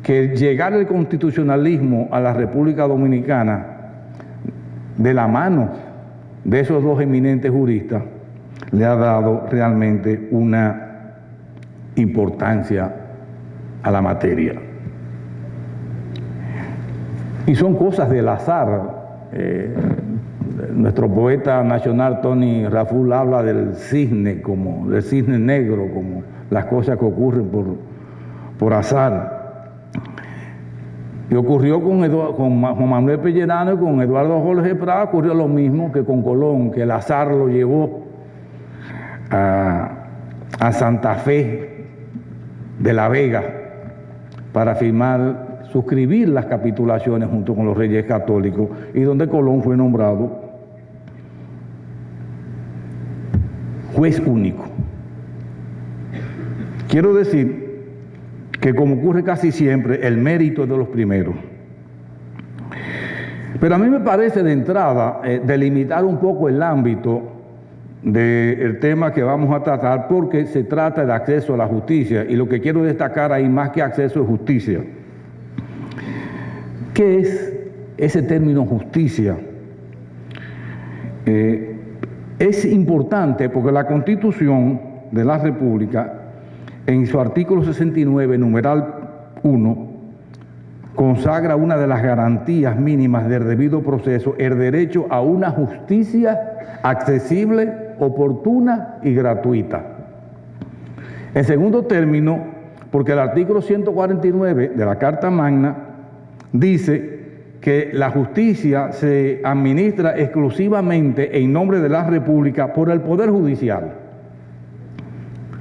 que llegar el constitucionalismo a la República Dominicana de la mano de esos dos eminentes juristas le ha dado realmente una importancia a la materia. Y son cosas del azar. Nuestro poeta nacional Tony Raful habla del cisne negro, como las cosas que ocurren por azar. Y ocurrió con Juan Manuel Pellerano y con Eduardo Jorge Prada, ocurrió lo mismo que con Colón, que el azar lo llevó a Santa Fe de la Vega para suscribir las capitulaciones junto con los reyes católicos, y donde Colón fue nombrado juez único. Quiero decir que, como ocurre casi siempre, el mérito es de los primeros. Pero a mí me parece de entrada delimitar un poco el ámbito del tema que vamos a tratar, porque se trata de acceso a la justicia, y lo que quiero destacar ahí, más que acceso, es justicia. ¿Qué es ese término justicia? Es importante porque la Constitución de la República, en su artículo 69, numeral 1, consagra una de las garantías mínimas del debido proceso, el derecho a una justicia accesible, oportuna y gratuita. En segundo término, porque el artículo 149 de la Carta Magna dice que la justicia se administra exclusivamente en nombre de la República por el Poder Judicial.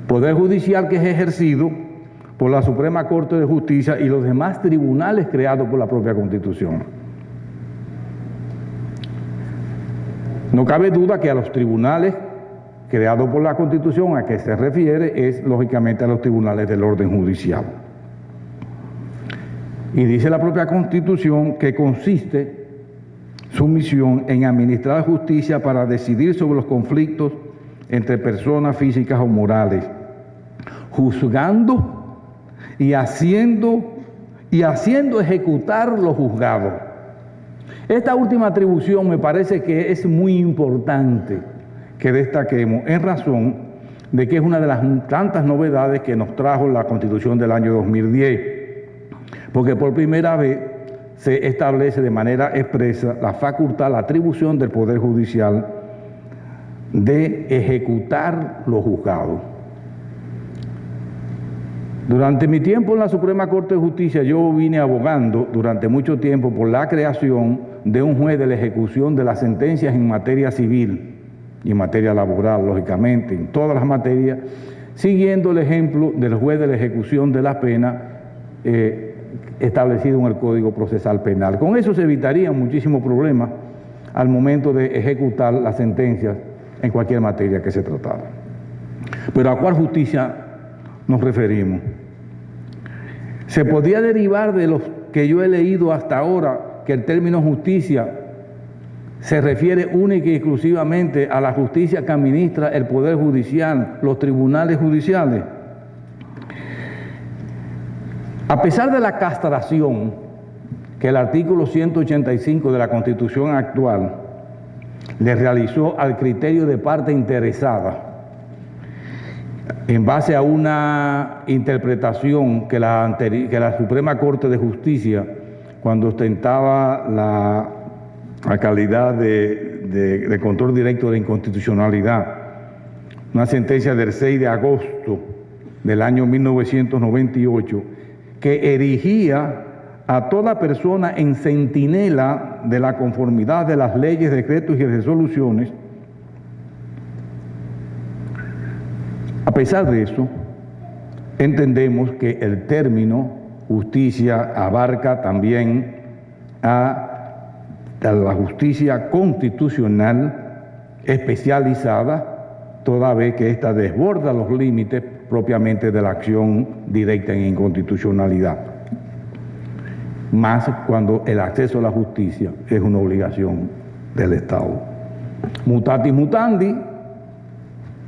Poder Judicial que es ejercido por la Suprema Corte de Justicia y los demás tribunales creados por la propia Constitución. No cabe duda que a los tribunales creados por la Constitución a que se refiere es, lógicamente, a los tribunales del orden judicial. Y dice la propia Constitución que consiste su misión en administrar justicia para decidir sobre los conflictos entre personas físicas o morales, juzgando y haciendo ejecutar lo juzgado. Esta última atribución me parece que es muy importante que destaquemos, en razón de que es una de las tantas novedades que nos trajo la Constitución del año 2010. Porque por primera vez se establece de manera expresa la facultad, la atribución del Poder Judicial de ejecutar lo juzgado. Durante mi tiempo en la Suprema Corte de Justicia, yo vine abogando durante mucho tiempo por la creación de un juez de la ejecución de las sentencias en materia civil y en materia laboral, lógicamente, en todas las materias, siguiendo el ejemplo del juez de la ejecución de la pena establecido en el Código Procesal Penal. Con eso se evitarían muchísimos problemas al momento de ejecutar las sentencias en cualquier materia que se tratara. Pero ¿a cuál justicia nos referimos? Se podía derivar de los que yo he leído hasta ahora que el término justicia se refiere única y exclusivamente a la justicia que administra el Poder Judicial, los tribunales judiciales. A pesar de la castración que el artículo 185 de la Constitución actual le realizó al criterio de parte interesada, en base a una interpretación que la Suprema Corte de Justicia, cuando ostentaba la calidad de control directo de inconstitucionalidad, una sentencia del 6 de agosto del año 1998, que erigía a toda persona en centinela de la conformidad de las leyes, decretos y resoluciones. A pesar de eso, entendemos que el término justicia abarca también a la justicia constitucional especializada, toda vez que ésta desborda los límites propiamente de la acción directa en inconstitucionalidad, más cuando el acceso a la justicia es una obligación del Estado. Mutatis mutandi,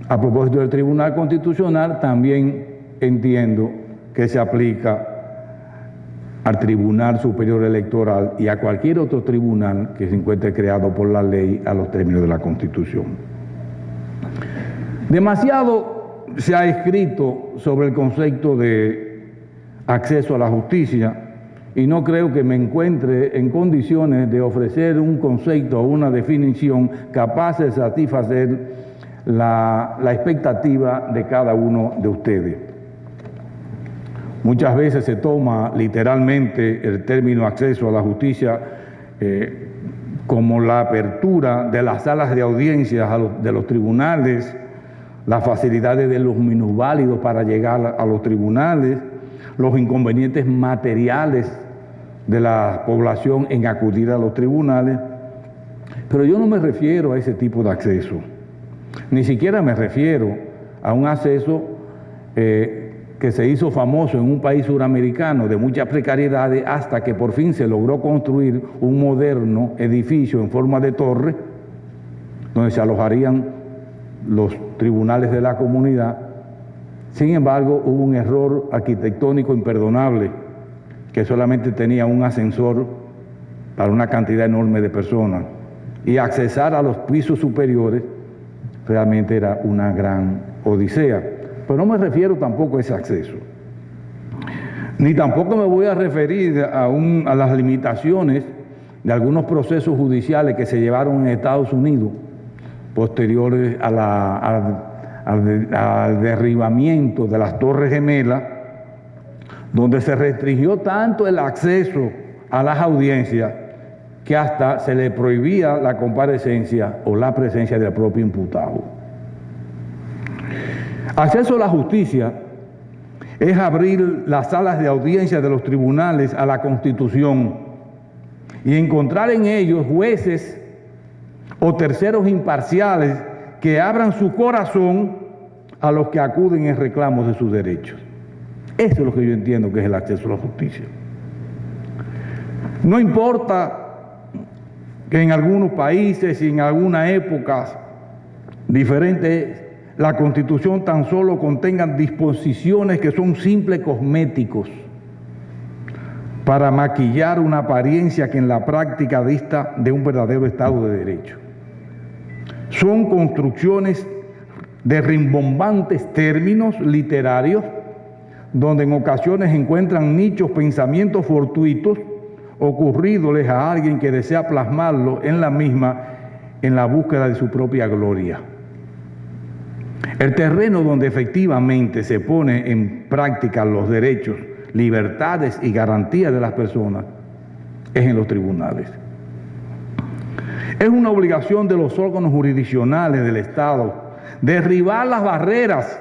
a propósito del Tribunal Constitucional, también entiendo que se aplica al Tribunal Superior Electoral y a cualquier otro tribunal que se encuentre creado por la ley a los términos de la Constitución. Demasiado se ha escrito sobre el concepto de acceso a la justicia y no creo que me encuentre en condiciones de ofrecer un concepto o una definición capaz de satisfacer la expectativa de cada uno de ustedes. Muchas veces se toma literalmente el término acceso a la justicia como la apertura de las salas de audiencias de los tribunales, las facilidades de los minusválidos para llegar a los tribunales, los inconvenientes materiales de la población en acudir a los tribunales. Pero yo no me refiero a ese tipo de acceso, ni siquiera me refiero a un acceso que se hizo famoso en un país suramericano de muchas precariedades hasta que por fin se logró construir un moderno edificio en forma de torre donde se alojarían los tribunales de la comunidad. Sin embargo, hubo un error arquitectónico imperdonable, que solamente tenía un ascensor para una cantidad enorme de personas, y accesar a los pisos superiores realmente era una gran odisea. Pero no me refiero tampoco a ese acceso, ni tampoco me voy a referir a las limitaciones de algunos procesos judiciales que se llevaron en Estados Unidos posteriores al derribamiento de las Torres Gemelas, donde se restringió tanto el acceso a las audiencias que hasta se le prohibía la comparecencia o la presencia del propio imputado. Acceso a la justicia es abrir las salas de audiencia de los tribunales a la Constitución y encontrar en ellos jueces o terceros imparciales que abran su corazón a los que acuden en reclamos de sus derechos. Eso es lo que yo entiendo que es el acceso a la justicia. No importa que en algunos países y en algunas épocas diferentes la Constitución tan solo contenga disposiciones que son simples cosméticos para maquillar una apariencia que en la práctica dista de un verdadero Estado de Derecho. Son construcciones de rimbombantes términos literarios donde en ocasiones encuentran nichos pensamientos fortuitos ocurridoles a alguien que desea plasmarlo en la misma en la búsqueda de su propia gloria. El terreno donde efectivamente se pone en práctica los derechos, libertades y garantías de las personas es en los tribunales. Es una obligación de los órganos jurisdiccionales del Estado derribar las barreras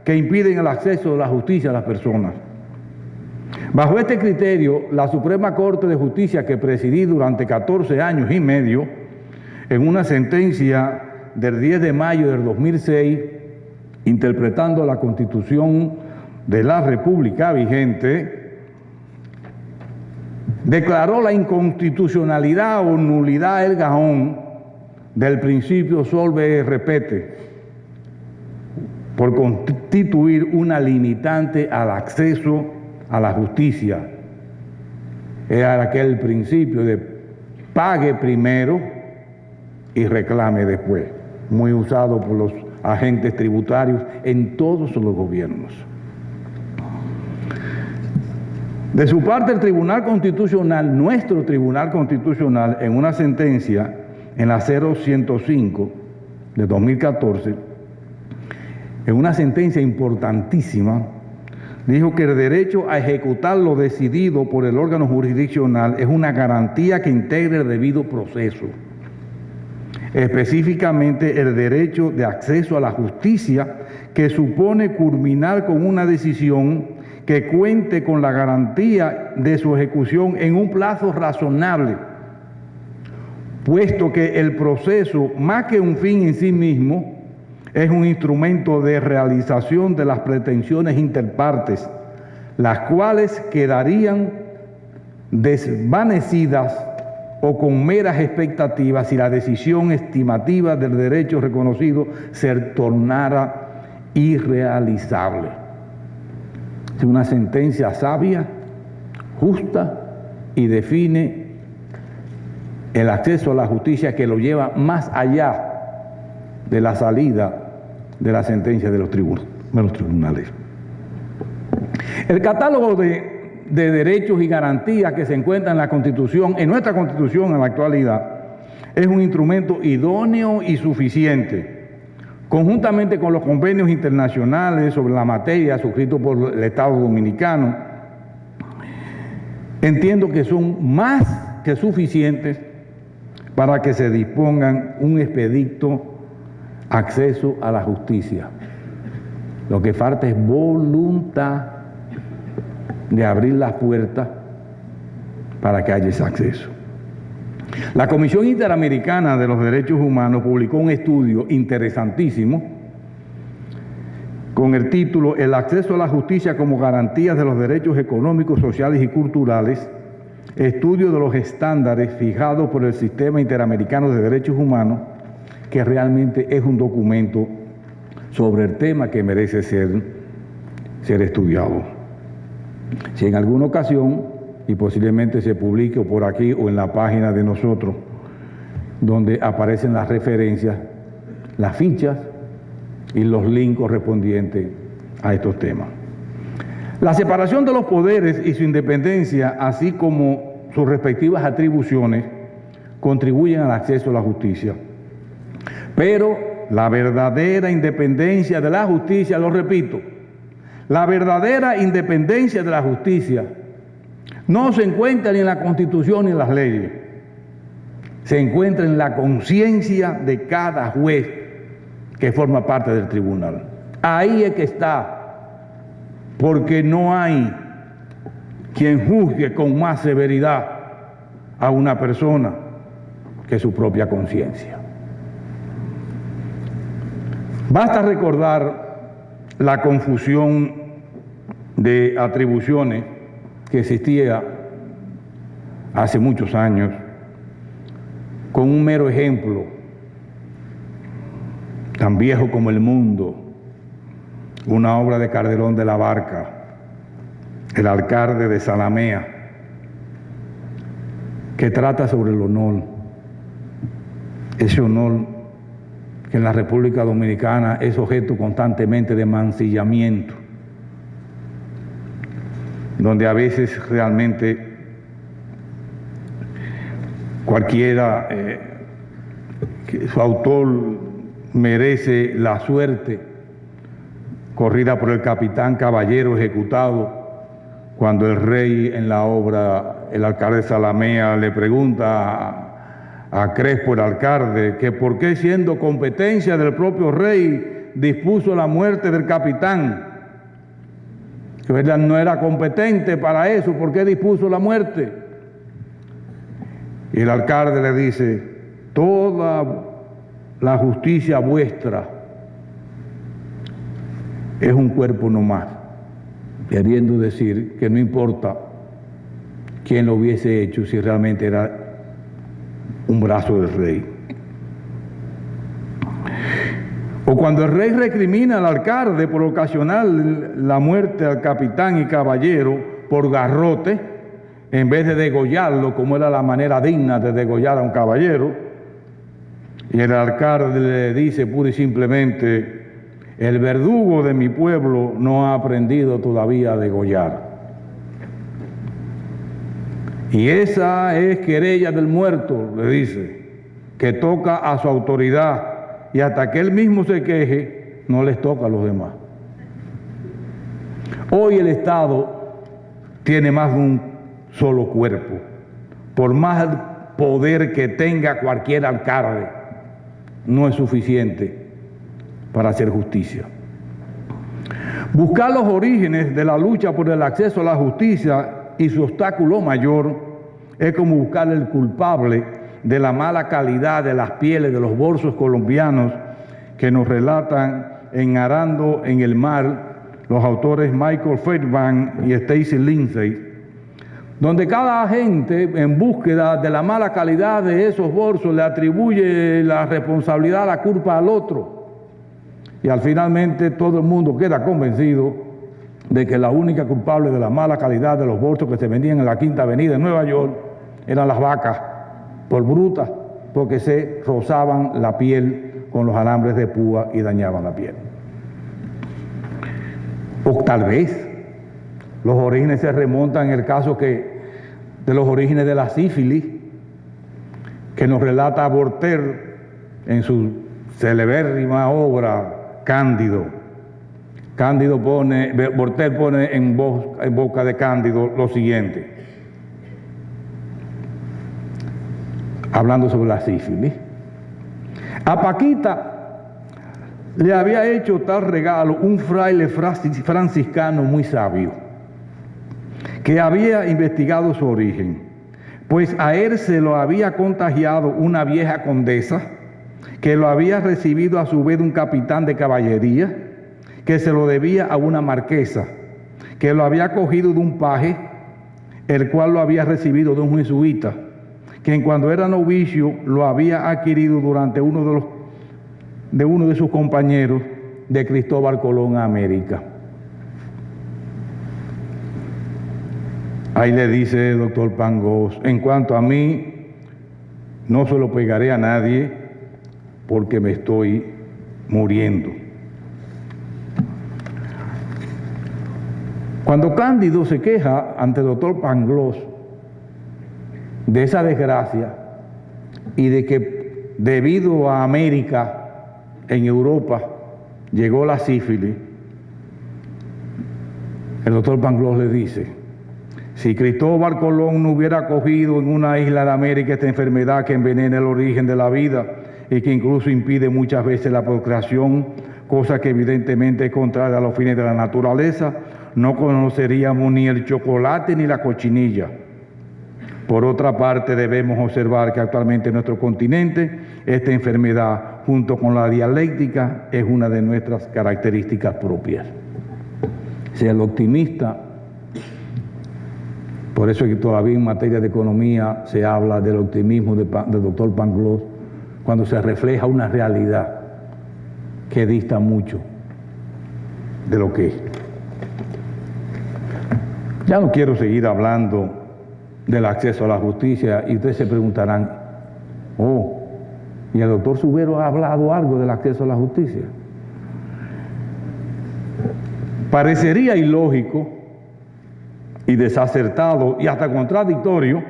que impiden el acceso de la justicia a las personas. Bajo este criterio, la Suprema Corte de Justicia, que presidí durante 14 años y medio, en una sentencia del 10 de mayo del 2006, interpretando la Constitución de la República vigente, declaró la inconstitucionalidad o nulidad el gajón del principio solve repete, por constituir una limitante al acceso a la justicia. Era aquel principio de pague primero y reclame después, muy usado por los agentes tributarios en todos los gobiernos. De su parte, el Tribunal Constitucional, nuestro Tribunal Constitucional, en una sentencia en la 0105 de 2014, en una sentencia importantísima, dijo que el derecho a ejecutar lo decidido por el órgano jurisdiccional es una garantía que integre el debido proceso. Específicamente el derecho de acceso a la justicia, que supone culminar con una decisión que cuente con la garantía de su ejecución en un plazo razonable, puesto que el proceso, más que un fin en sí mismo, es un instrumento de realización de las pretensiones interpartes, las cuales quedarían desvanecidas o con meras expectativas si la decisión estimativa del derecho reconocido se tornara irrealizable. Es una sentencia sabia, justa, y define el acceso a la justicia, que lo lleva más allá de la salida de la sentencia de los tribunales. El catálogo de derechos y garantías que se encuentra en la Constitución, en nuestra Constitución en la actualidad, es un instrumento idóneo y suficiente, conjuntamente con los convenios internacionales sobre la materia suscritos por el Estado Dominicano. Entiendo que son más que suficientes para que se dispongan un expedito acceso a la justicia. Lo que falta es voluntad de abrir las puertas para que haya ese acceso. La Comisión Interamericana de los Derechos Humanos publicó un estudio interesantísimo con el título El acceso a la justicia como garantías de los derechos económicos, sociales y culturales, estudio de los estándares fijados por el Sistema Interamericano de Derechos Humanos, que realmente es un documento sobre el tema que merece ser estudiado. Si en alguna ocasión, y posiblemente se publique por aquí o en la página de nosotros, donde aparecen las referencias, las fichas y los links correspondientes a estos temas. La separación de los poderes y su independencia, así como sus respectivas atribuciones, contribuyen al acceso a la justicia. Pero la verdadera independencia de la justicia, lo repito, la verdadera independencia de la justicia no se encuentra ni en la Constitución ni en las leyes, se encuentra en la conciencia de cada juez que forma parte del tribunal. Ahí es que está, porque no hay quien juzgue con más severidad a una persona que su propia conciencia. Basta recordar la confusión de atribuciones que existía hace muchos años, con un mero ejemplo, tan viejo como el mundo, una obra de Calderón de la Barca, el alcalde de Zalamea, que trata sobre el honor, ese honor que en la República Dominicana es objeto constantemente de mancillamiento, donde a veces realmente cualquiera, que su autor merece la suerte corrida por el capitán Caballero ejecutado, cuando el rey en la obra, el alcalde de Zalamea, le pregunta a Crespo, el alcalde, que por qué, siendo competencia del propio rey, dispuso la muerte del capitán, que verdad no era competente para eso, ¿por qué dispuso la muerte? Y el alcalde le dice: toda la justicia vuestra es un cuerpo nomás, queriendo decir que no importa quién lo hubiese hecho, si realmente era un brazo del rey. O cuando el rey recrimina al alcalde por ocasionar la muerte al capitán y caballero por garrote, en vez de degollarlo, como era la manera digna de degollar a un caballero, y el alcalde le dice pura y simplemente: el verdugo de mi pueblo no ha aprendido todavía a degollar. Y esa es querella del muerto, le dice, que toca a su autoridad, y hasta que él mismo se queje, no les toca a los demás. Hoy el Estado tiene más de un solo cuerpo. Por más poder que tenga cualquier alcalde, no es suficiente para hacer justicia. Buscar los orígenes de la lucha por el acceso a la justicia y su obstáculo mayor es como buscar el culpable de la mala calidad de las pieles de los bolsos colombianos que nos relatan en Arando en el Mar los autores Michael Fairbanks y Stacy Lindsay, donde cada agente en búsqueda de la mala calidad de esos bolsos le atribuye la responsabilidad, la culpa al otro. Y al finalmente todo el mundo queda convencido de que la única culpable de la mala calidad de los bolsos que se vendían en la Quinta Avenida en Nueva York eran las vacas, por brutas, porque se rozaban la piel con los alambres de púa y dañaban la piel. O tal vez los orígenes se remontan en el caso de los orígenes de la sífilis, que nos relata Voltaire en su celebérrima obra Cándido. Voltaire pone en boca de Cándido lo siguiente, hablando sobre la sífilis. A Paquita le había hecho tal regalo un fraile franciscano muy sabio, que había investigado su origen, pues a él se lo había contagiado una vieja condesa, que lo había recibido a su vez de un capitán de caballería, que se lo debía a una marquesa, que lo había cogido de un paje, el cual lo había recibido de un jesuita, que cuando era novicio lo había adquirido durante uno de sus compañeros de Cristóbal Colón a América. Ahí le dice el doctor Pangloss: en cuanto a mí, no se lo pegaré a nadie porque me estoy muriendo. Cuando Cándido se queja ante el doctor Pangloss de esa desgracia y de que debido a América en Europa llegó la sífilis, el doctor Pangloss le dice: si Cristóbal Colón no hubiera cogido en una isla de América esta enfermedad que envenena el origen de la vida y que incluso impide muchas veces la procreación, cosa que evidentemente es contraria a los fines de la naturaleza, no conoceríamos ni el chocolate ni la cochinilla. Por otra parte, debemos observar que actualmente en nuestro continente esta enfermedad, junto con la dialéctica, es una de nuestras características propias. Sea el optimista. Por eso es que todavía en materia de economía se habla del optimismo del doctor Pangloss, cuando se refleja una realidad que dista mucho de lo que es. Ya no quiero seguir hablando del acceso a la justicia y ustedes se preguntarán: ¿y el doctor Subero ha hablado algo del acceso a la justicia? Parecería ilógico y desacertado y hasta contradictorio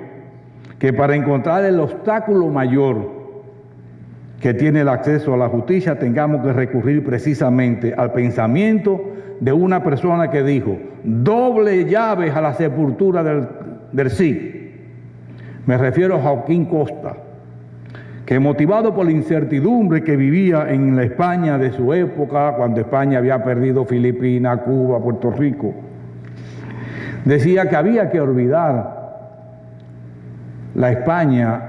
que para encontrar el obstáculo mayor que tiene el acceso a la justicia tengamos que recurrir precisamente al pensamiento de una persona que dijo: doble llaves a la sepultura del sí. Me refiero a Joaquín Costa, que motivado por la incertidumbre que vivía en la España de su época, cuando España había perdido Filipinas, Cuba, Puerto Rico, decía que había que olvidar la España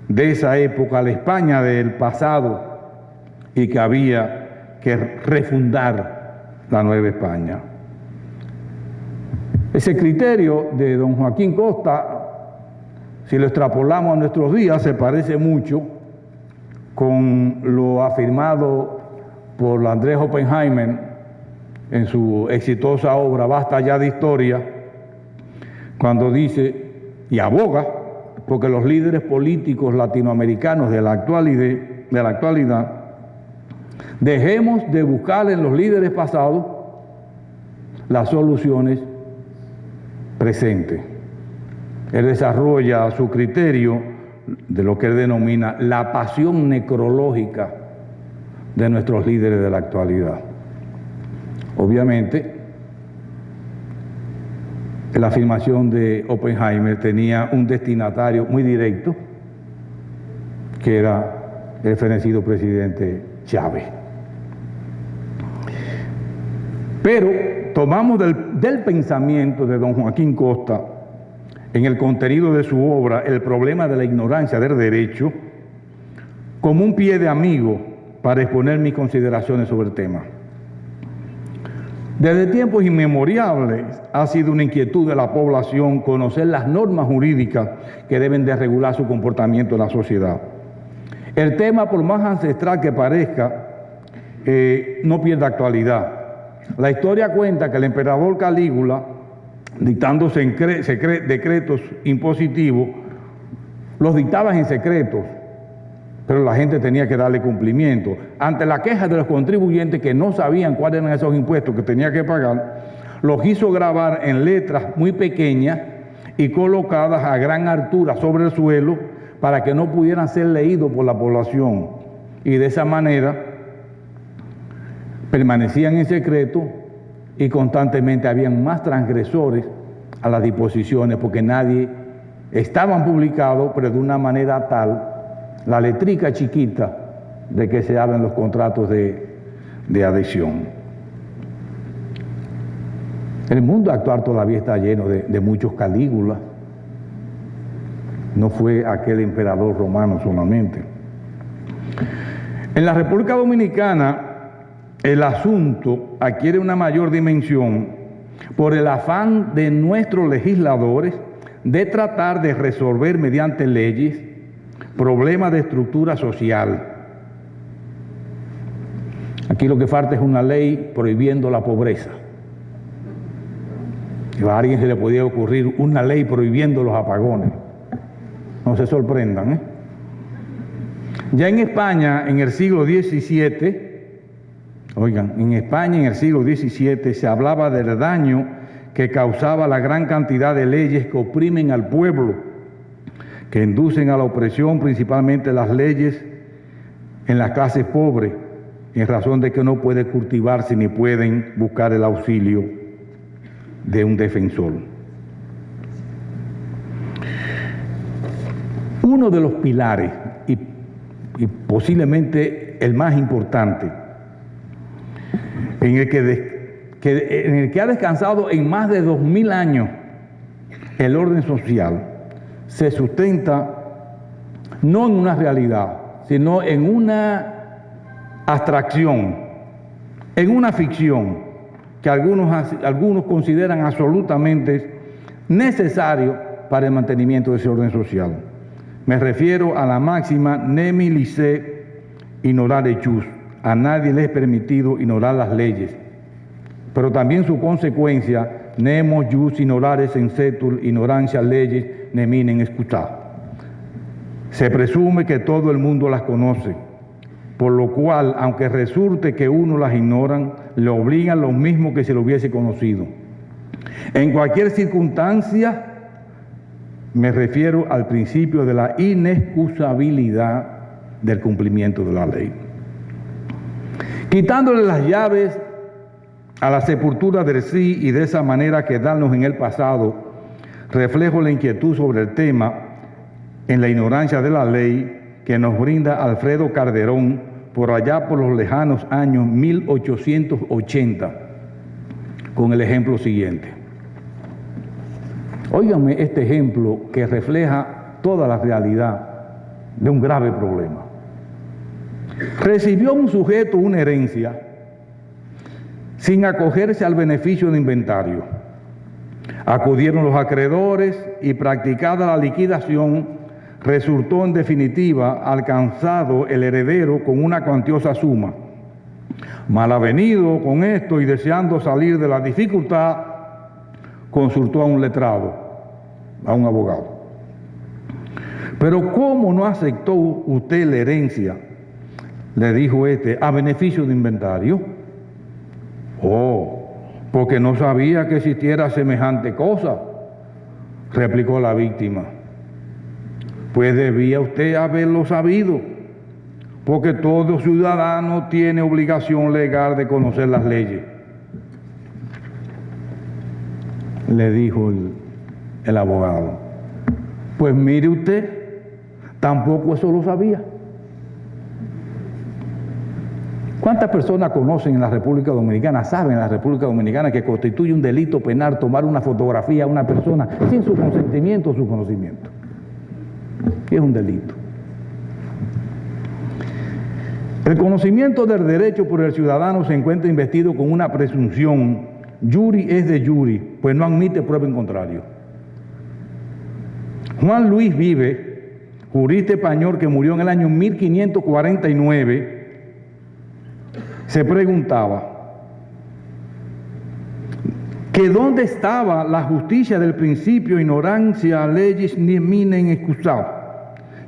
de esa época, la España del pasado, y que había que refundar la nueva España. Ese criterio de don Joaquín Costa, si lo extrapolamos a nuestros días, se parece mucho con lo afirmado por Andrés Oppenheimer en su exitosa obra Basta ya de historia, cuando dice y aboga porque los líderes políticos latinoamericanos de la actualidad dejemos de buscar en los líderes pasados las soluciones presentes. Él desarrolla su criterio de lo que él denomina la pasión necrológica de nuestros líderes de la actualidad. Obviamente, la afirmación de Oppenheimer tenía un destinatario muy directo, que era el fenecido presidente Chávez. Pero tomamos del pensamiento de don Joaquín Costa, en el contenido de su obra, El problema de la ignorancia del derecho, como un pie de amigo para exponer mis consideraciones sobre el tema. Desde tiempos inmemoriales ha sido una inquietud de la población conocer las normas jurídicas que deben de regular su comportamiento en la sociedad. El tema, por más ancestral que parezca, no pierde actualidad. La historia cuenta que el emperador Calígula, dictando decretos impositivos, los dictaba en secretos, pero la gente tenía que darle cumplimiento. Ante la queja de los contribuyentes que no sabían cuáles eran esos impuestos que tenía que pagar, los hizo grabar en letras muy pequeñas y colocadas a gran altura sobre el suelo para que no pudieran ser leídos por la población. Y de esa manera permanecían en secreto y constantemente habían más transgresores a las disposiciones porque estaban publicados, pero de una manera tal, la letrica chiquita de que se hablan los contratos de adhesión. El mundo actual todavía está lleno de muchos Calígulas. No fue aquel emperador romano solamente. En la República Dominicana, el asunto adquiere una mayor dimensión por el afán de nuestros legisladores de tratar de resolver mediante leyes problemas de estructura social. Aquí lo que falta es una ley prohibiendo la pobreza. A alguien se le podía ocurrir una ley prohibiendo los apagones. No se sorprendan, ¿eh? Ya en España, en el siglo XVII, en España en el siglo XVII se hablaba del daño que causaba la gran cantidad de leyes que oprimen al pueblo, que inducen a la opresión, principalmente las leyes en las clases pobres, en razón de que no pueden cultivarse ni pueden buscar el auxilio de un defensor. Uno de los pilares, y posiblemente el más importante, en el que ha descansado en más de 2000 años el orden social, se sustenta no en una realidad, sino en una abstracción, en una ficción que algunos consideran absolutamente necesario para el mantenimiento de ese orden social. Me refiero a la máxima nemi licet ignorare jus. A nadie le es permitido ignorar las leyes, pero también su consecuencia, nemo jus ignorare sensetur, ignorancia leyes neminen escutar. Se presume que todo el mundo las conoce, por lo cual, aunque resulte que uno las ignoran, le obligan lo mismo que si lo hubiese conocido. En cualquier circunstancia, me refiero al principio de la inexcusabilidad del cumplimiento de la ley. Quitándole las llaves a la sepultura del sí y de esa manera quedarnos en el pasado, reflejo la inquietud sobre el tema en la ignorancia de la ley que nos brinda Alfredo Calderón por allá por los lejanos años 1880, con el ejemplo siguiente. Óiganme este ejemplo que refleja toda la realidad de un grave problema. Recibió un sujeto una herencia sin acogerse al beneficio de inventario. Acudieron los acreedores y practicada la liquidación, resultó en definitiva alcanzado el heredero con una cuantiosa suma. Malavenido con esto y deseando salir de la dificultad, consultó a un letrado, a un abogado. Pero ¿cómo no aceptó usted la herencia?, le dijo este, a beneficio de inventario. Oh, porque no sabía que existiera semejante cosa, replicó la víctima. Pues debía usted haberlo sabido, porque todo ciudadano tiene obligación legal de conocer las leyes. le dijo el abogado. Pues mire usted, tampoco eso lo sabía. ¿Cuántas personas conocen en la República Dominicana, saben en la República Dominicana que constituye un delito penal tomar una fotografía a una persona sin su consentimiento o su conocimiento? Es un delito. El conocimiento del derecho por el ciudadano se encuentra investido con una presunción. Juri es de juri, pues no admite prueba en contrario. Juan Luis Vive, jurista español que murió en el año 1549, se preguntaba que dónde estaba la justicia del principio, ignorancia, leyes ni minen excusado,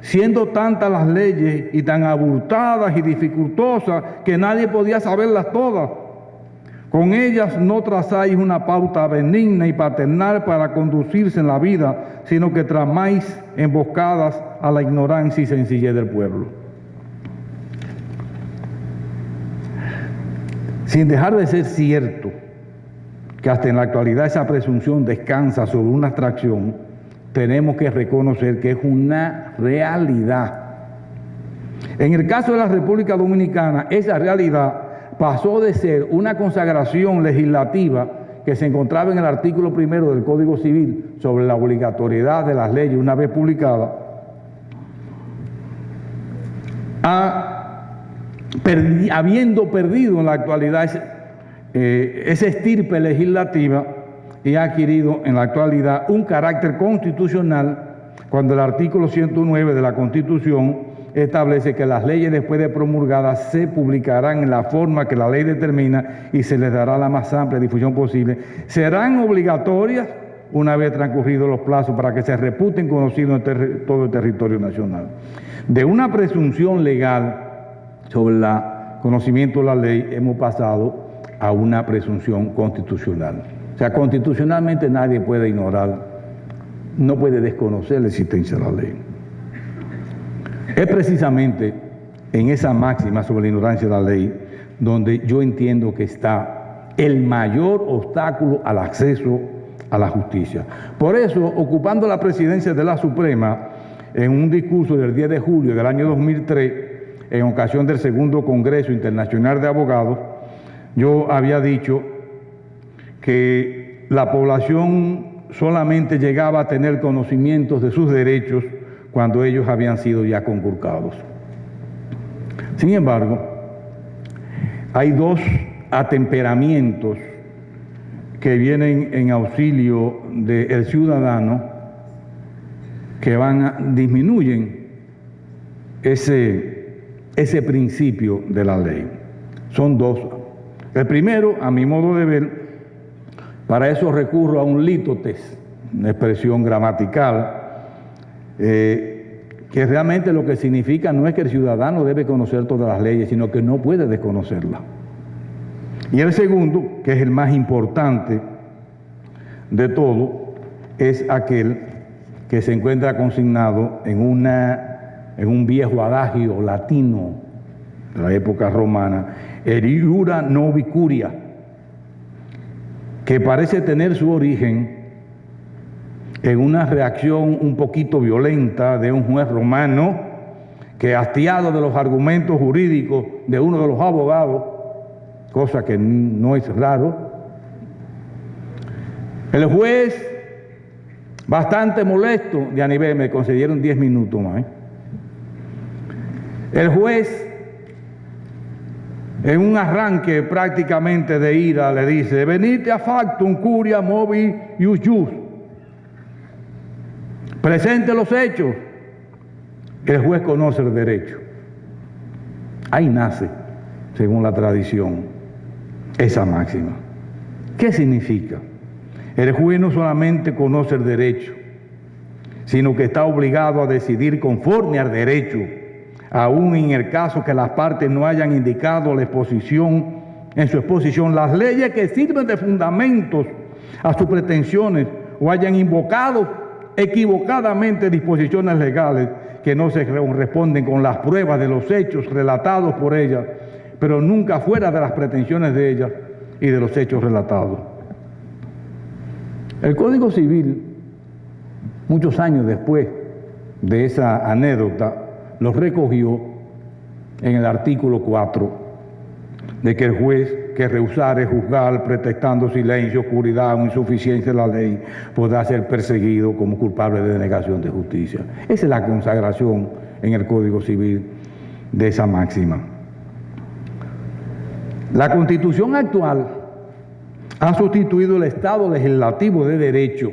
siendo tantas las leyes y tan abultadas y dificultosas que nadie podía saberlas todas. Con ellas no trazáis una pauta benigna y paternal para conducirse en la vida, sino que tramáis emboscadas a la ignorancia y sencillez del pueblo. Sin dejar de ser cierto que hasta en la actualidad esa presunción descansa sobre una abstracción, tenemos que reconocer que es una realidad. En el caso de la República Dominicana, esa realidad pasó de ser una consagración legislativa que se encontraba en el artículo 1 del Código Civil sobre la obligatoriedad de las leyes una vez publicadas, habiendo perdido en la actualidad esa estirpe legislativa y ha adquirido en la actualidad un carácter constitucional cuando el artículo 109 de la Constitución establece que las leyes después de promulgadas se publicarán en la forma que la ley determina y se les dará la más amplia difusión posible. Serán obligatorias una vez transcurridos los plazos para que se reputen conocidos en todo el territorio nacional. De una presunción legal sobre el conocimiento de la ley hemos pasado a una presunción constitucional. O sea, constitucionalmente nadie puede ignorar, no puede desconocer la existencia de la ley. Es precisamente en esa máxima sobre la ignorancia de la ley donde yo entiendo que está el mayor obstáculo al acceso a la justicia. Por eso, ocupando la presidencia de la Suprema, en un discurso del 10 de julio del año 2003, en ocasión del segundo Congreso Internacional de Abogados, yo había dicho que la población solamente llegaba a tener conocimientos de sus derechos cuando ellos habían sido ya conculcados. Sin embargo, hay dos atemperamientos que vienen en auxilio del ciudadano que disminuyen ese principio de la ley. Son dos. El primero, a mi modo de ver, para eso recurro a un lítotes, una expresión gramatical, que realmente lo que significa no es que el ciudadano debe conocer todas las leyes, sino que no puede desconocerlas. Y el segundo, que es el más importante de todo, es aquel que se encuentra consignado en un viejo adagio latino de la época romana, eriura novi curia, que parece tener su origen en una reacción un poquito violenta de un juez romano que, hastiado de los argumentos jurídicos de uno de los abogados, cosa que no es raro, el juez, bastante molesto, de a nivel, me concedieron 10 minutos más, el juez, en un arranque prácticamente de ira, le dice: venite a factum curia mobi ius jus. Presente los hechos. El juez conoce el derecho. Ahí nace, según la tradición, esa máxima. ¿Qué significa? El juez no solamente conoce el derecho, sino que está obligado a decidir conforme al derecho, aún en el caso que las partes no hayan indicado en su exposición las leyes que sirven de fundamentos a sus pretensiones o hayan invocado equivocadamente disposiciones legales que no se responden con las pruebas de los hechos relatados por ellas, pero nunca fuera de las pretensiones de ellas y de los hechos relatados. El Código Civil, muchos años después de esa anécdota, lo recogió en el artículo 4, de que el juez que rehusare juzgar pretextando silencio, oscuridad o insuficiencia de la ley podrá ser perseguido como culpable de denegación de justicia. Esa es la consagración en el Código Civil de esa máxima. La Constitución actual ha sustituido el Estado legislativo de derecho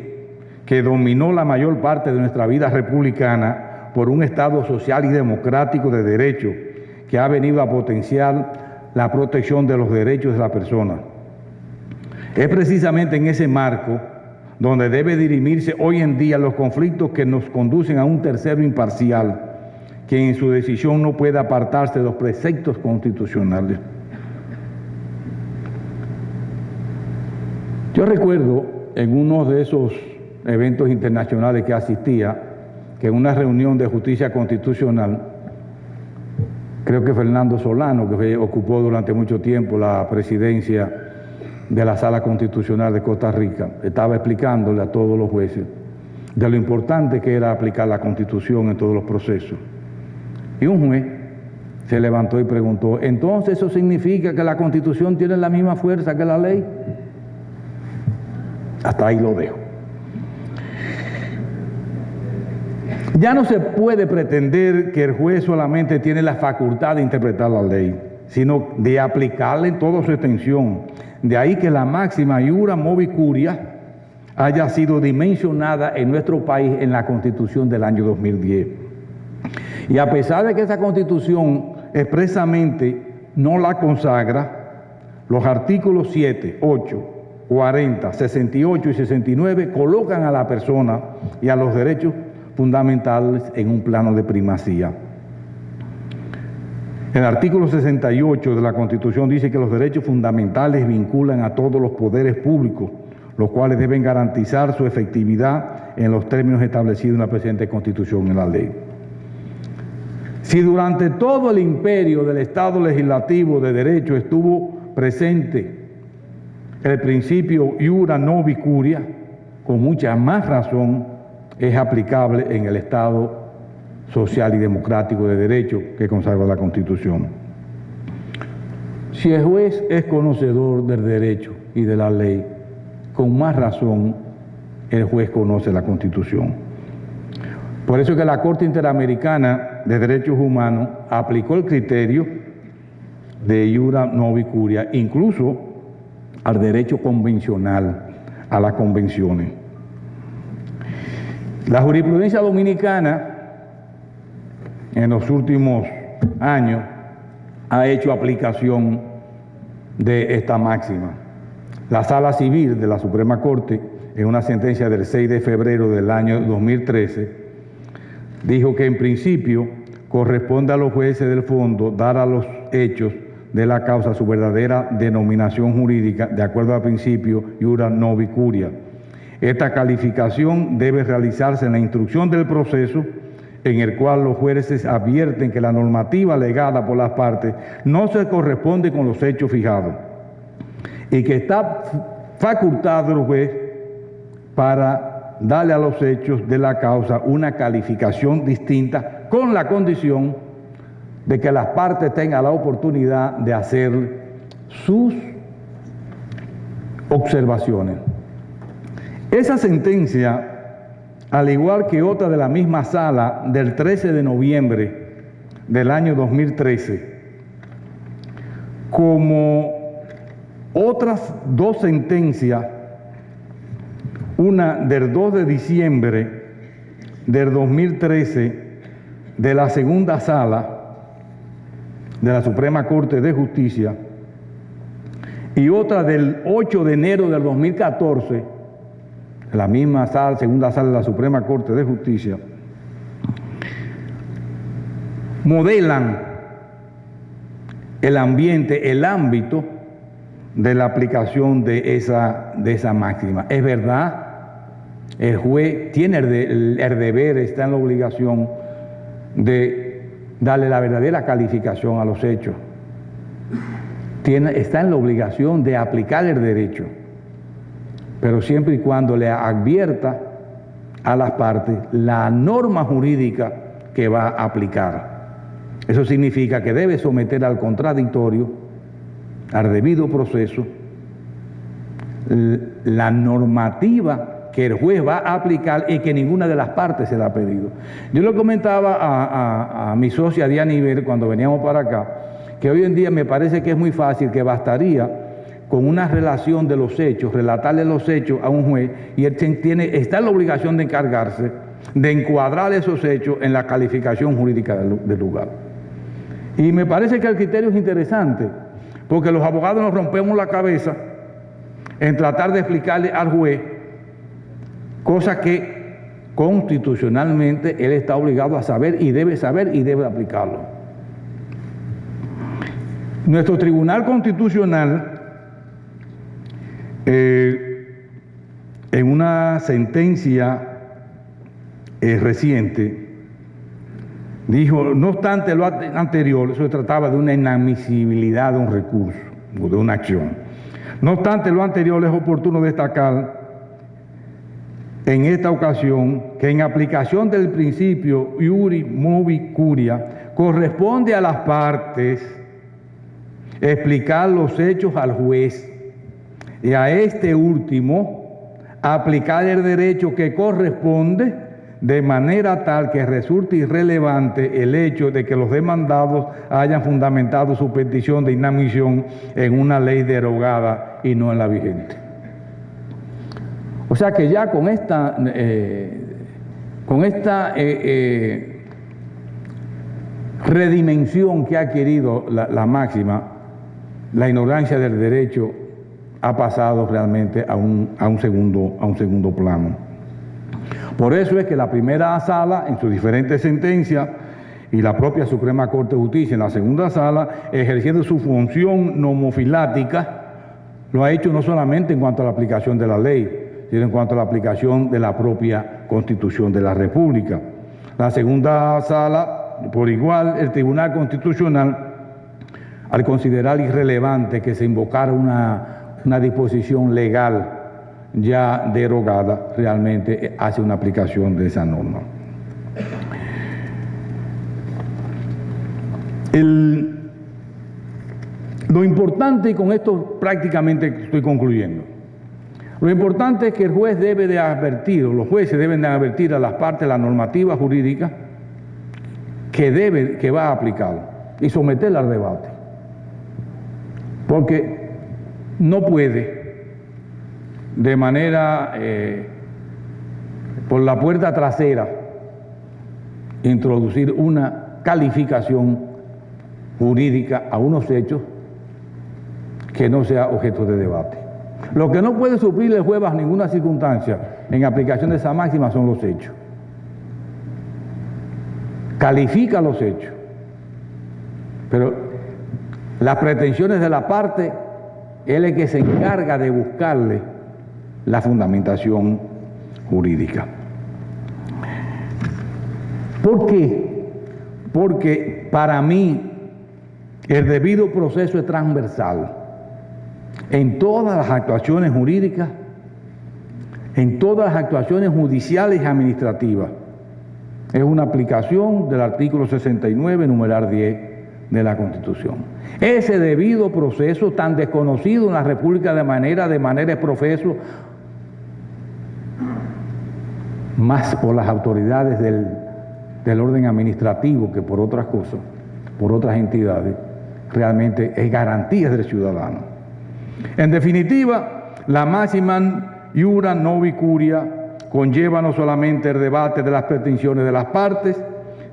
que dominó la mayor parte de nuestra vida republicana por un Estado social y democrático de derecho que ha venido a potenciar la protección de los derechos de la persona. Es precisamente en ese marco donde debe dirimirse hoy en día los conflictos que nos conducen a un tercero imparcial, que en su decisión no puede apartarse de los preceptos constitucionales. Yo recuerdo en uno de esos eventos internacionales que asistía, que en una reunión de justicia constitucional, creo que Fernando Solano, que ocupó durante mucho tiempo la presidencia de la Sala Constitucional de Costa Rica, estaba explicándole a todos los jueces de lo importante que era aplicar la Constitución en todos los procesos. Y un juez se levantó y preguntó, ¿entonces eso significa que la Constitución tiene la misma fuerza que la ley? Hasta ahí lo dejo. Ya no se puede pretender que el juez solamente tiene la facultad de interpretar la ley, sino de aplicarla en toda su extensión. De ahí que la máxima iura mobi curia haya sido dimensionada en nuestro país en la Constitución del año 2010. Y a pesar de que esa Constitución expresamente no la consagra, los artículos 7, 8, 40, 68 y 69 colocan a la persona y a los derechos fundamentales en un plano de primacía. El artículo 68 de la Constitución dice que los derechos fundamentales vinculan a todos los poderes públicos, los cuales deben garantizar su efectividad en los términos establecidos en la presente Constitución y en la ley. Si durante todo el imperio del Estado legislativo de derecho estuvo presente el principio iura novi curia, con mucha más razón es aplicable en el Estado social y democrático de derecho que consagra la Constitución. Si el juez es conocedor del derecho y de la ley, con más razón el juez conoce la Constitución. Por eso que la Corte Interamericana de Derechos Humanos aplicó el criterio de iura novi curia, incluso al derecho convencional, a las convenciones. La jurisprudencia dominicana en los últimos años ha hecho aplicación de esta máxima. La Sala Civil de la Suprema Corte, en una sentencia del 6 de febrero del año 2013, dijo que en principio corresponde a los jueces del fondo dar a los hechos de la causa su verdadera denominación jurídica de acuerdo al principio iura novi curia. Esta calificación debe realizarse en la instrucción del proceso en el cual los jueces advierten que la normativa alegada por las partes no se corresponde con los hechos fijados y que está facultado el juez para darle a los hechos de la causa una calificación distinta con la condición de que las partes tengan la oportunidad de hacer sus observaciones. Esa sentencia, al igual que otra de la misma sala del 13 de noviembre del año 2013, como otras dos sentencias, una del 2 de diciembre del 2013 de la segunda sala de la Suprema Corte de Justicia y otra del 8 de enero del 2014, la misma sala, segunda sala de la Suprema Corte de Justicia, modelan el ambiente, el ámbito de la aplicación de esa máxima. Es verdad, el juez tiene el deber, está en la obligación de darle la verdadera calificación a los hechos. Está en la obligación de aplicar el derecho. pero siempre y cuando le advierta a las partes la norma jurídica que va a aplicar. Eso significa que debe someter al contradictorio, al debido proceso, la normativa que el juez va a aplicar y que ninguna de las partes se la ha pedido. Yo le comentaba a mi socia Diana Iber cuando veníamos para acá, que hoy en día me parece que es muy fácil, que bastaría con una relación de los hechos, relatarle los hechos a un juez, y él está en la obligación de encargarse de encuadrar esos hechos en la calificación jurídica del lugar. Y me parece que el criterio es interesante, porque los abogados nos rompemos la cabeza en tratar de explicarle al juez cosas que constitucionalmente él está obligado a saber y debe aplicarlo. Nuestro Tribunal Constitucional, en una sentencia reciente, dijo, no obstante lo anterior, eso se trataba de una inadmisibilidad de un recurso o de una acción. No obstante lo anterior, es oportuno destacar en esta ocasión que en aplicación del principio iuri movi curia, corresponde a las partes explicar los hechos al juez y a este último aplicar el derecho que corresponde, de manera tal que resulte irrelevante el hecho de que los demandados hayan fundamentado su petición de inadmisión en una ley derogada y no en la vigente. O sea que ya con esta redimensión que ha adquirido la máxima, la ignorancia del derecho ha pasado realmente a un segundo plano. Por eso es que la primera sala, en sus diferentes sentencias, y la propia Suprema Corte de Justicia en la segunda sala, ejerciendo su función nomofilática, lo ha hecho no solamente en cuanto a la aplicación de la ley, sino en cuanto a la aplicación de la propia Constitución de la República. La segunda sala, por igual, el Tribunal Constitucional, al considerar irrelevante que se invocara una disposición legal ya derogada, realmente hace una aplicación de esa norma. Lo importante, y con esto prácticamente estoy concluyendo, lo importante es que el juez debe de advertir, o los jueces deben de advertir a las partes la normativa jurídica que va a aplicar y someterla al debate. Porque no puede de manera por la puerta trasera introducir una calificación jurídica a unos hechos que no sea objeto de debate. Lo que no puede suplir el juez bajo ninguna circunstancia en aplicación de esa máxima son los hechos. Califica los hechos, pero las pretensiones de la parte, él es el que se encarga de buscarle la fundamentación jurídica. ¿Por qué? Porque para mí el debido proceso es transversal en todas las actuaciones jurídicas, en todas las actuaciones judiciales y administrativas. Es una aplicación del artículo 69, numeral 10 de la Constitución. Ese debido proceso tan desconocido en la República de manera profeso, más por las autoridades del orden administrativo que por otras cosas, por otras entidades, realmente es garantía del ciudadano. En definitiva, la máxima iura novi curia conlleva no solamente el debate de las pretensiones de las partes,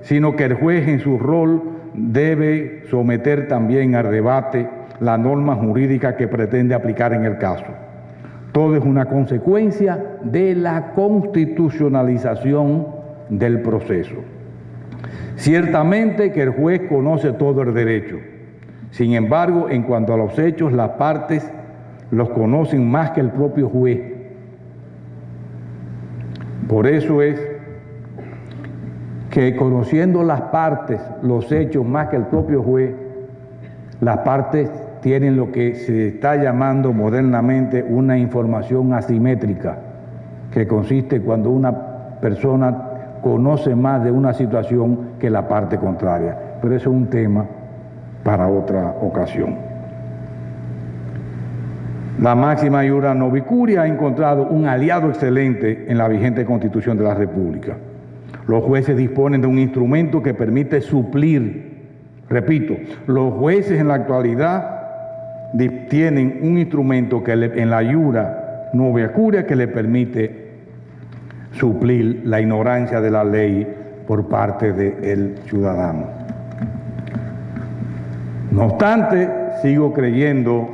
sino que el juez en su rol debe someter también al debate la norma jurídica que pretende aplicar en el caso. Todo es una consecuencia de la constitucionalización del proceso. Ciertamente que el juez conoce todo el derecho. Sin embargo, en cuanto a los hechos, las partes los conocen más que el propio juez. Por eso es que conociendo las partes, los hechos más que el propio juez, las partes tienen lo que se está llamando modernamente una información asimétrica, que consiste cuando una persona conoce más de una situación que la parte contraria. Pero eso es un tema para otra ocasión. La máxima iura novicuria ha encontrado un aliado excelente en la vigente Constitución de la República. Los jueces disponen de un instrumento que permite suplir, repito, los jueces en la actualidad tienen un instrumento que en la iura novicuria que le permite suplir la ignorancia de la ley por parte del ciudadano. No obstante, sigo creyendo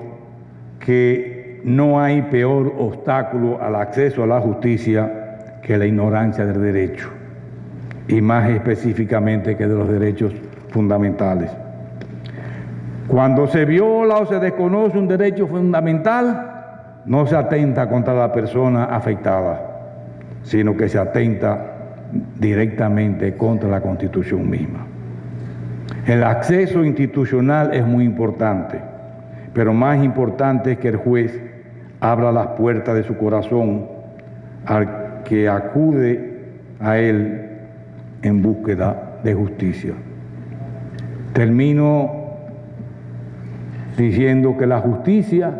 que no hay peor obstáculo al acceso a la justicia que la ignorancia del derecho, y más específicamente que de los derechos fundamentales. Cuando se viola o se desconoce un derecho fundamental, no se atenta contra la persona afectada, sino que se atenta directamente contra la Constitución misma. El acceso institucional es muy importante, pero más importante es que el juez abra las puertas de su corazón al que acude a él en búsqueda de justicia. Termino diciendo que la justicia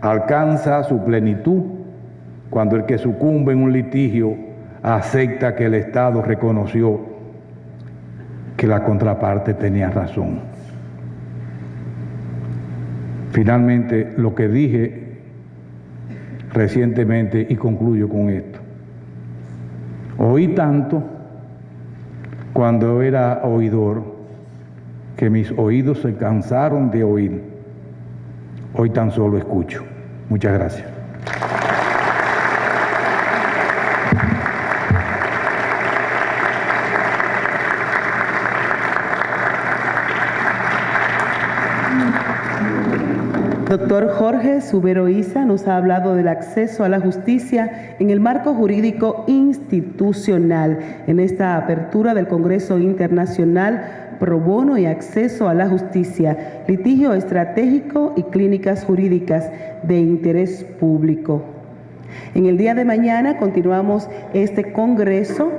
alcanza su plenitud cuando el que sucumbe en un litigio acepta que el Estado reconoció que la contraparte tenía razón. Finalmente, lo que dije recientemente, y concluyo con esto: oí tanto cuando era oidor que mis oídos se cansaron de oír. Hoy tan solo escucho. Muchas gracias. Doctor Jorge Subero Isa nos ha hablado del acceso a la justicia en el marco jurídico institucional en esta apertura del Congreso Internacional Pro Bono y Acceso a la Justicia, Litigio Estratégico y Clínicas Jurídicas de Interés Público. En el día de mañana continuamos este congreso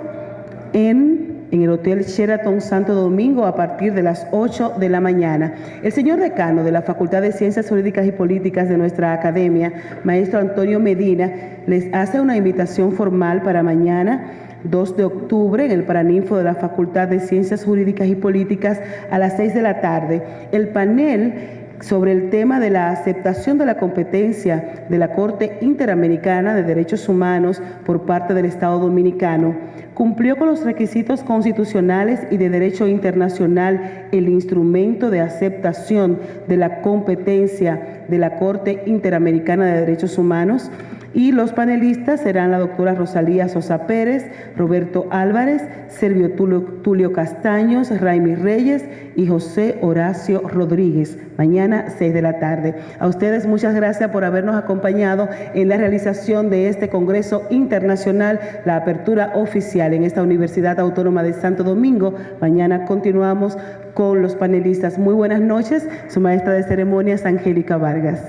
en el Hotel Sheraton Santo Domingo a partir de las 8 de la mañana. El señor decano de la Facultad de Ciencias Jurídicas y Políticas de nuestra academia, maestro Antonio Medina, les hace una invitación formal para mañana, 2 de octubre, en el Paraninfo de la Facultad de Ciencias Jurídicas y Políticas a las 6 de la tarde. El panel sobre el tema de la aceptación de la competencia de la Corte Interamericana de Derechos Humanos por parte del Estado Dominicano. ¿Cumplió con los requisitos constitucionales y de derecho internacional el instrumento de aceptación de la competencia de la Corte Interamericana de Derechos Humanos? Y los panelistas serán la doctora Rosalía Sosa Pérez, Roberto Álvarez, Servio Tulio Castaños, Raimi Reyes y José Horacio Rodríguez. Mañana 6 de la tarde. A ustedes muchas gracias por habernos acompañado en la realización de este Congreso Internacional, la apertura oficial en esta Universidad Autónoma de Santo Domingo. Mañana continuamos con los panelistas. Muy buenas noches. Su maestra de ceremonias, Angélica Vargas.